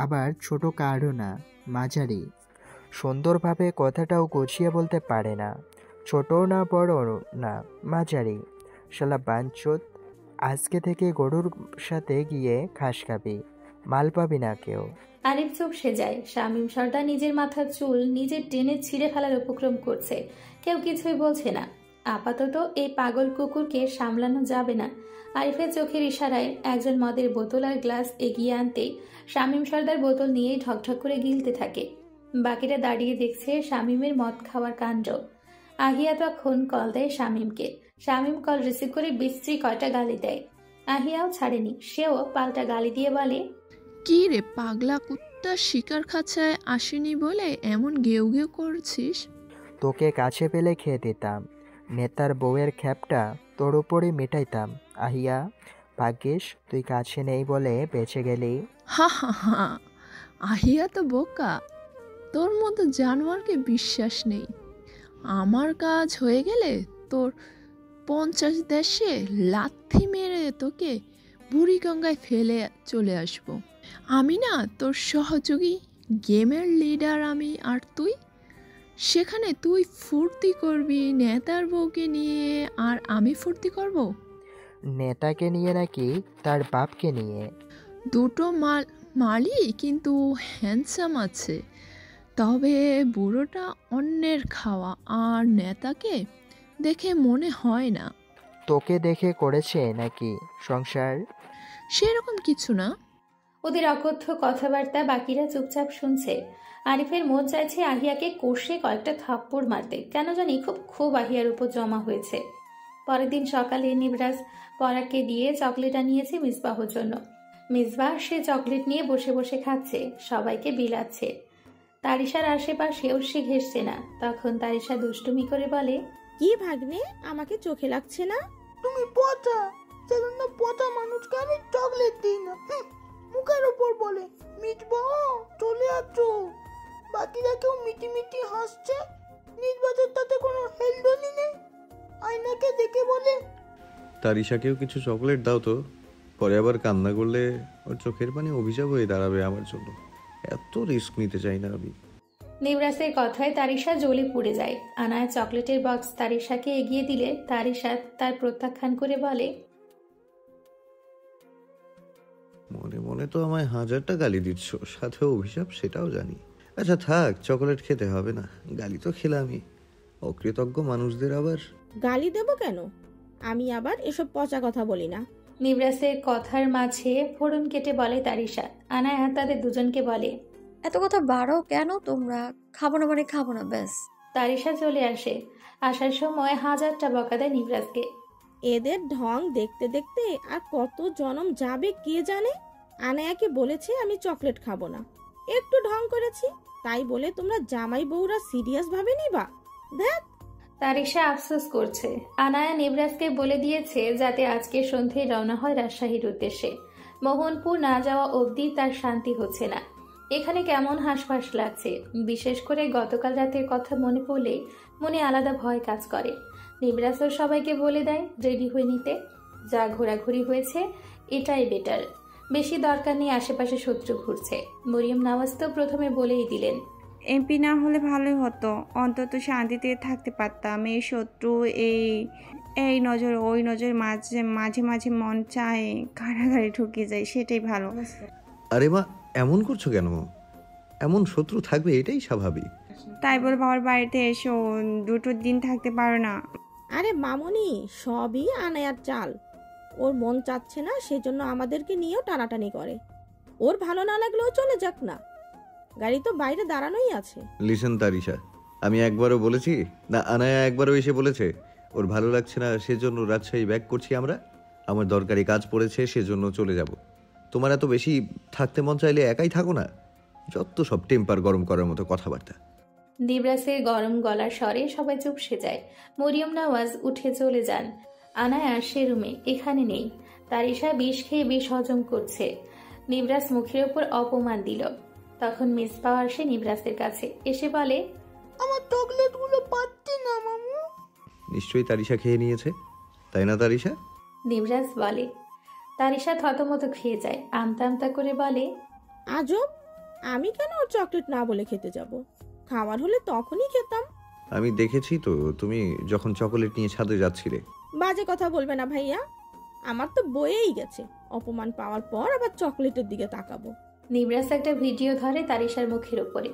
আবার ছোট কারও না, মাঝারি। সুন্দরভাবে কথাটাও গুছিয়ে বলতে পারে না, ছোটও না বড় না, মাঝারি। শালা বাঞ্চোত, আজকে থেকে গরুর সাথে গিয়ে ঘাস খাবি, মাল পাবি না কেউ। আরিফ চুপসে যায়। শামীম সর্দার নিজের মাথার চুল নিজের টেনে ছিঁড়ে ফেলার উপক্রম করছে। কেউ কিছুই বলছে না। আপাতত এই পাগল কুকুরকে সামলানো যাবে না। আরিফের চোখের ইশারায় একজন মদের বোতল আর গ্লাস এগিয়ে আনতেই শামীম সর্দার বোতল নিয়েই ঢকঢক করে গিলতে থাকে। বাকিরা দাঁড়িয়ে দেখছে শামীমের মদ খাওয়ার কাণ্ড। আহিয়া তখন কল দেয় শামীমকে। শামীম কল রিসিভ করে বিশ্রী কয়টা গালি দেয়। আহিয়াও ছাড়েনি, সেও পাল্টা গালি দিয়ে বলে, কি রে পাগলা কুত্তা, শিকার খাঁচায় আসেনি বলে এমন গেউ গেউ করছিস? তোকে কাছে পেলে খেয়ে দিতাম, নেতার বউয়ের খ্যাপটা তোর উপরই মেটাইতাম। আহিয়া, ভাগ্যিস তুই কাছে নেই বলে বেঁচে গেলি। হা হা হা, আহিয়া তো বোকা, তোর মতো জানোয়ারকে বিশ্বাস নেই। আমার কাজ হয়ে গেলে তোর 50 দেশে লাথি মেরে তোকে বুড়িগঙ্গায় ফেলে চলে আসবো। আমি না তোর সহযোগী, গেমের লিডার আমি, আর তুই সেখানে তুই ফুর্তি করবি নেতার বউকে নিয়ে, আর আমি ফুর্তি করব নেতাকে নিয়ে নাকি তার বাপকে নিয়ে? দুটো মালই কিন্তু হ্যান্ডসাম আছে, তবে বুড়োটা অন্যের খাওয়া, আর নেতাকে দেখে মনে হয় না। তোকে দেখে করেছে নাকি সংসার? সেরকম কিছু না। ওদের অকথ্য কথাবার্তা বাকিরা চুপচাপ শুনছে। আরিফের মন চাইছে আহিয়াকে কষে কয়েকটা থাপ্পড় মারতে, কেন জানি খুব ক্ষোভ আহিয়ার উপর জমা হয়েছে। পরের দিন সকালে নিবরাজ পরাগকে দিয়ে চকলেট আনিয়েছে মিসবাহর জন্য। মিসবাহ সে চকলেট নিয়ে বসে বসে খাচ্ছে, সবাইকে বিলাচ্ছে। তারিশার আশেপাশেও সে ঘেসছে না। তখন তারিশা দুষ্টুমি করে বলে, কি ভাগ্নে, আমাকে চোখে লাগছে না? তুমি পচা, সেজন্য পচা মানুষকে আমি চকলেট দিই না। মুখের ওপর বলে মিটবাহ চলে আসছো, বাকিরা কেউ মিটি মিটি হাসছে, নির্বাচের তাতে কোনো হেলদোলি নেই। আয়নাকে দেখে বলে, তারিশাকেও কিছু চকলেট দাও তো, পরে আবার কান্না করলে ওর চোখের পানি অভিশাপ হয়ে দাঁড়াবে আমার জন্য। এত রিস্ক নিতে চাই না আমি। নিবরাজের কথায় তারিশা জ্বলে পুড়ে যায়। আনায়া চকলেটের বক্স তারিশাকে এগিয়ে দিলে তারিশা তার প্রত্যাখ্যান করে বলে, মনে মনে তো আমায় 1000টা গালি দিচ্ছ, সাথে অভিশাপ সেটাও জানি। আচ্ছা থাক, চকলেট খেতে হবে না, গালি তো খেলামই। অকৃতজ্ঞ মানুষদের আবার গালি দেব কেন? আমি আবার এসব পচা কথা বলি না। নিবরাজের কথার মাঝে ফোড়ন কেটে বলে তারিশা। আনায়া তাদের দুজনকে বলে, এত কথা বাড়াও কেন তোমরা? খাবো না মানে খাবো না, ব্যাস। তারিশা চলে আসে। আসার সময় 1000টা বকা দেয় নিবরাজকে। এদের ঢং দেখতে দেখতে আর কত জনম যাবে কে জানে। আনায়াকে বলেছে আমি চকলেট খাবো না, একটু ঢং করেছি, তাই বলে তোমরা জামাই বউরা সিরিয়াস ভাবে নিবা? দেখ, তারিশা আফসোস করছে। আনায়া নিবরাজকে বলে দিয়েছে যাতে আজকে সন্ধ্যায় রওনা হয় রাজশাহীর উদ্দেশ্যে। মোহনপুর না যাওয়া অবধি তার শান্তি হচ্ছে না। এখানে কেমন হাঁসফাঁস লাগছে, বিশেষ করে গতকাল রাতের কথা মনে পড়লে মনে আলাদা ভয় কাজ করে। নিবরাজও সবাইকে বলে দেয় রেডি হয়ে নিতে। যা ঘোরাঘুরি হয়েছে এটাই বেটার, বেশি দরকার নেই আশেপাশে শত্রু ঘুরছে। মরিয়ম নওয়াজ তো প্রথমে বলেই দিলেন, এমপি না হলে ভালোই হতো, অন্তত শান্তিতে থাকতে পারতাম। এই শত্রু, এই নজর ওই নজর, মাঝে মাঝে মাঝে মন চায় কারাগারে ঢুকে যায়, সেটাই ভালো। আরে মা, এমন করছো কেন? এমন শত্রু থাকবে, এটাই স্বাভাবিক। তাই বলে বাবার বাড়িতে এসো 2 দিন থাকতে পারো না? আরে মামুনি, সবই আনায়ার চাল। ওর মন চাচ্ছে না, সেজন্য আমাদেরকে নিয়েও টানাটানি করে। ওর ভালো না লাগলেও চলে যাক না, গাড়ি তো বাইরে দাঁড়ানোই আছে। লিসেন তারিশা, আমি একবারও বলেছি না, আনায়া একবারও এসে বলেছে ওর ভালো লাগছে না সেজন্য রাজশাহী ব্যাক করছি আমরা। আমার দরকারি কাজ পড়েছে সেজন্য চলে যাব। তোমার এত বেশি থাকতে মন চাইলে একাই থাকো না, যত সব টেম্পার গরম করার মতো কথাবার্তা। নিবরাজের গরম গলার স্বরে সবাই চুপসে যায়। মরিয়ম নওয়াজ উঠে চলে যান। আনায়া সে রুমে এখানে নেই। তারিশা বিষ খেয়ে বিষ হজম করছে। নিবরাজ মুখের ওপর অপমান দিল। তখন মিসবাহ আসে নিবরাজের কাছে, এসে বলে, আমার চকলেট গুলো পাচ্ছি না মামু। নিশ্চয়ই তারিশা খেয়ে নিয়েছে, তাই না তারিশা? নিবরাজ বলে। তারিশা থতমত খেয়ে যায়, আমতা আমতা করে বলে, আজব, আমি কেন ওর চকলেট না বলে খেতে যাব? খাবার হলে তখনই খেতাম। আমি দেখেছি তো তুমি যখন চকোলেট নিয়ে ছাদে যাচ্ছিলে। বাজে কথা বলবে না ভাইয়া, আমার তো বয়েই গেছে। অপমান পাওয়ার পর আবার চকলেটের দিকে তাকাবো। নিবরাজ একটা ভিডিও ধরে তারিশার মুখের উপরে,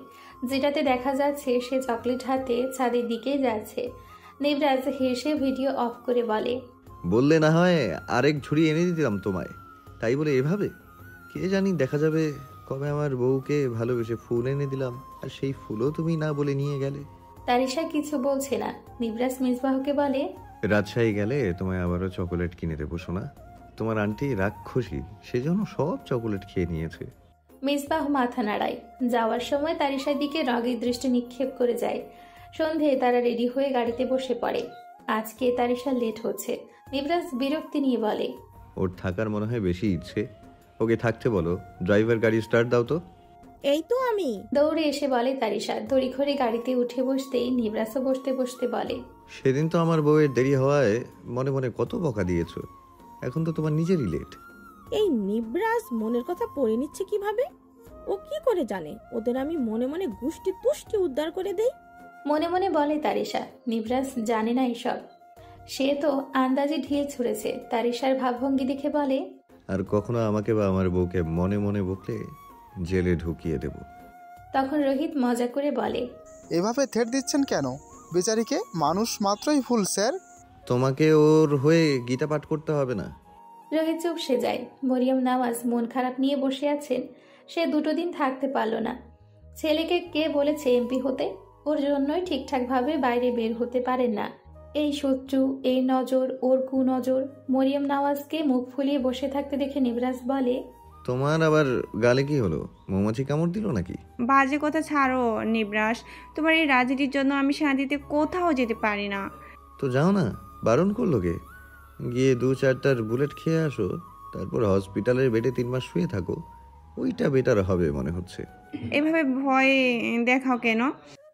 যেটাতে দেখা যাচ্ছে সে চকলেট হাতে ছাদের দিকে যাচ্ছে। নিবরাজ হেসে ভিডিও অফ করে বলে, বললে না হয় আরেক ঝুড়ি এনে দিতাম তোমায়, তাই বলে এভাবে? কে জানি, দেখা যাবে কবে আমার বউকে ভালোবেসে ফুল এনে দিলাম আর সেই ফুলও তুমি না বলে নিয়ে গেলে। তারিশা কিছু বলছে না। নিবরাজ মিসবাহকে বলে, রাজশাহী গেলে তোমায় আবারও চকোলেট কিনে দেবো সোনা। তোমার আন্টি রাক্ষসী, সেজন্য সব চকোলেট খেয়ে নিয়েছে। মিসবাহ মাথা নাড়ায়। যাওয়ার সময় তারিশার দিকে রাগের দৃষ্টি নিক্ষেপ করে যায়। সন্ধে তারা রেডি হয়ে গাড়িতে বসে পড়ে। আজকে তারিশা লেট হচ্ছে। নিবরাজ বিরক্তি নিয়ে বলে, ওর থাকার মনে হয় বেশি ইচ্ছে, ওকে থাকতে বলো। ড্রাইভার গাড়ি স্টার্ট দাও তো। এই তো আমি। দৌড়ে এসে বলে তারিশা। তড়িঘড়ি গাড়িতে উঠে বসতেই নিবরাজও বসতে বসতে বলে, সেদিন তো আমার বউয়ের দেরি হওয়ায় মনে মনে কত বকা দিয়েছো, এখন তো তোমার নিজেরই লেট। এই নিবরাজ মনের কথা পড়ে নিচ্ছে কিভাবে? ও কি করে জানে ওদের আমি মনে মনে গুষ্টি তুষ্টি উদ্ধার করে দেই? মনে মনে বলে তারিশা। নিবরাজ জানে না এসব, সে তো আন্দাজে ঢিল ছুঁড়েছে। তারিশার ভাবভঙ্গি দেখে বলে, আর কখনো আমাকে বা আমার বউকে মনে মনে বকলে জেলে ঢুকিয়ে দেব। তখন রোহিত মজা করে বলে, এভাবে থেট দিচ্ছেন কেন? বেচারিকে মানুষ মাত্রই ভুল স্যার। তোমাকে ওর হয়ে গীতা পাঠ করতে হবে না। রোহিত চুপসে যায়। মরিয়ম নওয়াজ মন খারাপ নিয়ে বসে আছেন। সে 2 দিন থাকতে পারল না। ছেলেকে কে বলেছে এমপি হতে? ওর জন্যই ঠিকঠাকভাবে বাইরে বের হতে পারেন না। এই শত্রু, এই নজর, ওর কুনজর। মরিয়ম নওয়াজকে মুখ ফুলিয়ে বসে থাকতে দেখে নিবরাজ বলে, তোমার আবার গালে কি হলো? মৌমাছি কামড় দিল নাকি? বাজে কথা ছাড়ো নিবরাস, তোমার এই রাজনীতির জন্য আমি শান্তিতে কোথাও যেতে পারি না। তো যাও না, বারণ করলো কে? গিয়ে 2-4টার বুলেট খেয়ে আসো, তারপর হসপিটালের বেডে 3 মাস শুয়ে থাকো। ওইটা বেটার হবে মনে হচ্ছে। এভাবে ভয় দেখাও কেন?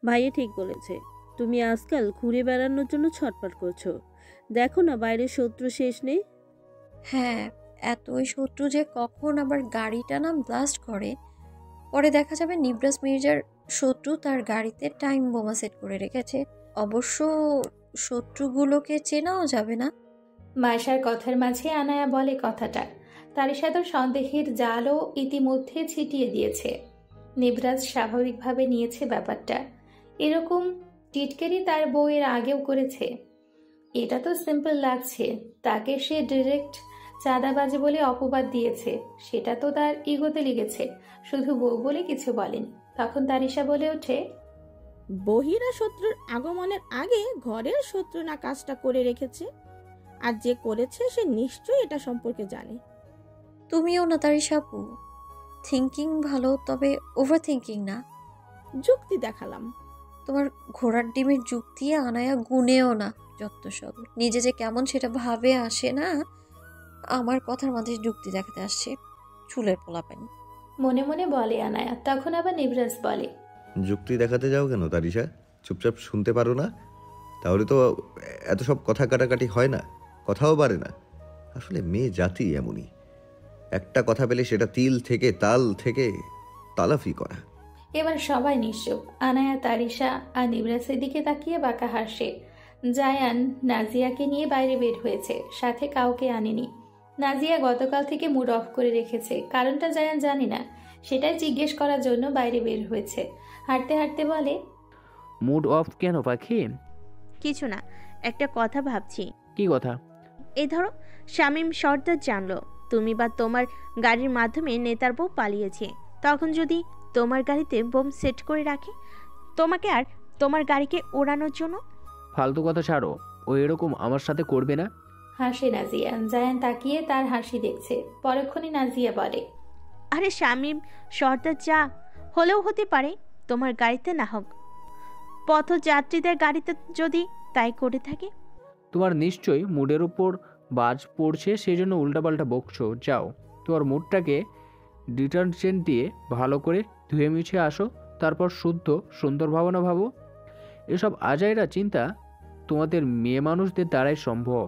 ভাইয়া ঠিক বলেছে। তুমি আজকাল ঘুরে বেড়ানোর জন্য ছটফট করছো। দেখো না বাইরে শত্রু শেষ নেই। হ্যাঁ, এতই শত্রু যে কখন আবার গাড়িটা না ব্লাস্ট করে। পরে দেখা যাবে নিবরাজ মির্জার শত্রু তার গাড়িতে টাইম বোমা সেট করে রেখেছে। অবশ্য শত্রুগুলোকে চেনাও যাবে না। মায়েশার কথার মাঝে আনায়া বলে কথাটা। তারিশা তো সন্দেহের জালও ইতিমধ্যে ছিটিয়ে দিয়েছে। নিবরাজ স্বাভাবিকভাবে নিয়েছে ব্যাপারটা। এরকম টিটকেরি তার বউয়ের আগেও করেছে। এটা তো সিম্পল লাগছে। তাকে সে ডিরেক্ট চাঁদাবাজি বলে অপবাদ দিয়েছে, সেটা তো তার ইগোতে লেগেছে। শুধু বউ বলে কিছু বলেন। তখন তারিশা বলে ওঠে, বহিরা শত্রুর আগমনের আগে ঘরের শত্রু না কাজটা করে রেখেছে, আর যে করেছে সে নিশ্চয়ই এটা সম্পর্কে জানে। তুমিও না তারিশা আপু, থিঙ্কিং ভালো, তবে ওভার থিঙ্কিং না। যুক্তি দেখালাম। তোমার ঘোড়ার ডিমের যুক্তি আনায়া গুনেও না। যত সব নিজে যে কেমন সেটা ভাবে আসে না। আমার কথার মাঝে যুক্তি দেখাতে আসছে চুলের পোলাপেন। মনে মনে বলে আনায়া। তখন আবার নিবরাজ বলে, যুক্তি দেখাতে যাও কেন তারিশা? চুপচাপ শুনতে পারো না? তাহলে তো এত সব কথা কাটাকাটি হয় না, কথাও পারে না। আসলে মেয়ে জাতি এমনই, একটা কথা পেলে সেটা তিল থেকে তাল থেকে তালাফি করা। এবার সবাই নিশ্চুপ। আনায়া, তারিশা আর নিবরাজের দিকে তাকিয়ে বাঁকা হাসে। জায়ান নাজিয়াকে নিয়ে বাইরে বের হয়েছে, সাথে কাউকে আনেনি। নাজিয়া গতকাল থেকে মুড অফ করে রেখেছে। কারণটা জায়ান জানে না, সেটাই জিজ্ঞেস করার জন্য বাইরে বের হয়েছে। হাঁটতে হাঁটতে বলে, মুড অফ কেন পাখি? কিছু না, একটা কথা ভাবছি। কি কথা? এই ধরো, শামীম সর্দার জানলো তুমি বা তোমার গাড়ির মাধ্যমে নেতার বউ পালিয়েছে। তখন যদি তোমার গাড়িতে বোম সেট করে রাখে তোমাকে আর তোমার গাড়িকে ওড়ানোর জন্য। ফালতু কথা ছাড়ো, ও এরকম আমার সাথে করবে না। হাসে নাজিয়া। জায়ান তাকিয়ে তার হাসি দেখছে। পরক্ষণে নাজিয়া বলে, আরে শামীম সর্দার যা হলেও হতে পারে, তোমার গাড়িতে না হোক, পথযাত্রীদের গাড়িতে যদি তাই করে থাকে। তোমার নিশ্চয়ই মুডের উপর বাজ পড়ছে, সেই জন্য উল্টাপাল্টা বকছো। যাও, তোমার মুডটাকে ডিটারজেন্ট দিয়ে ভালো করে ধুয়ে মুছে আসো, তারপর শুদ্ধ সুন্দর ভাবনা ভাবো। এসব আজাইরা চিন্তা তোমাদের মেয়ে মানুষদের দ্বারাই সম্ভব।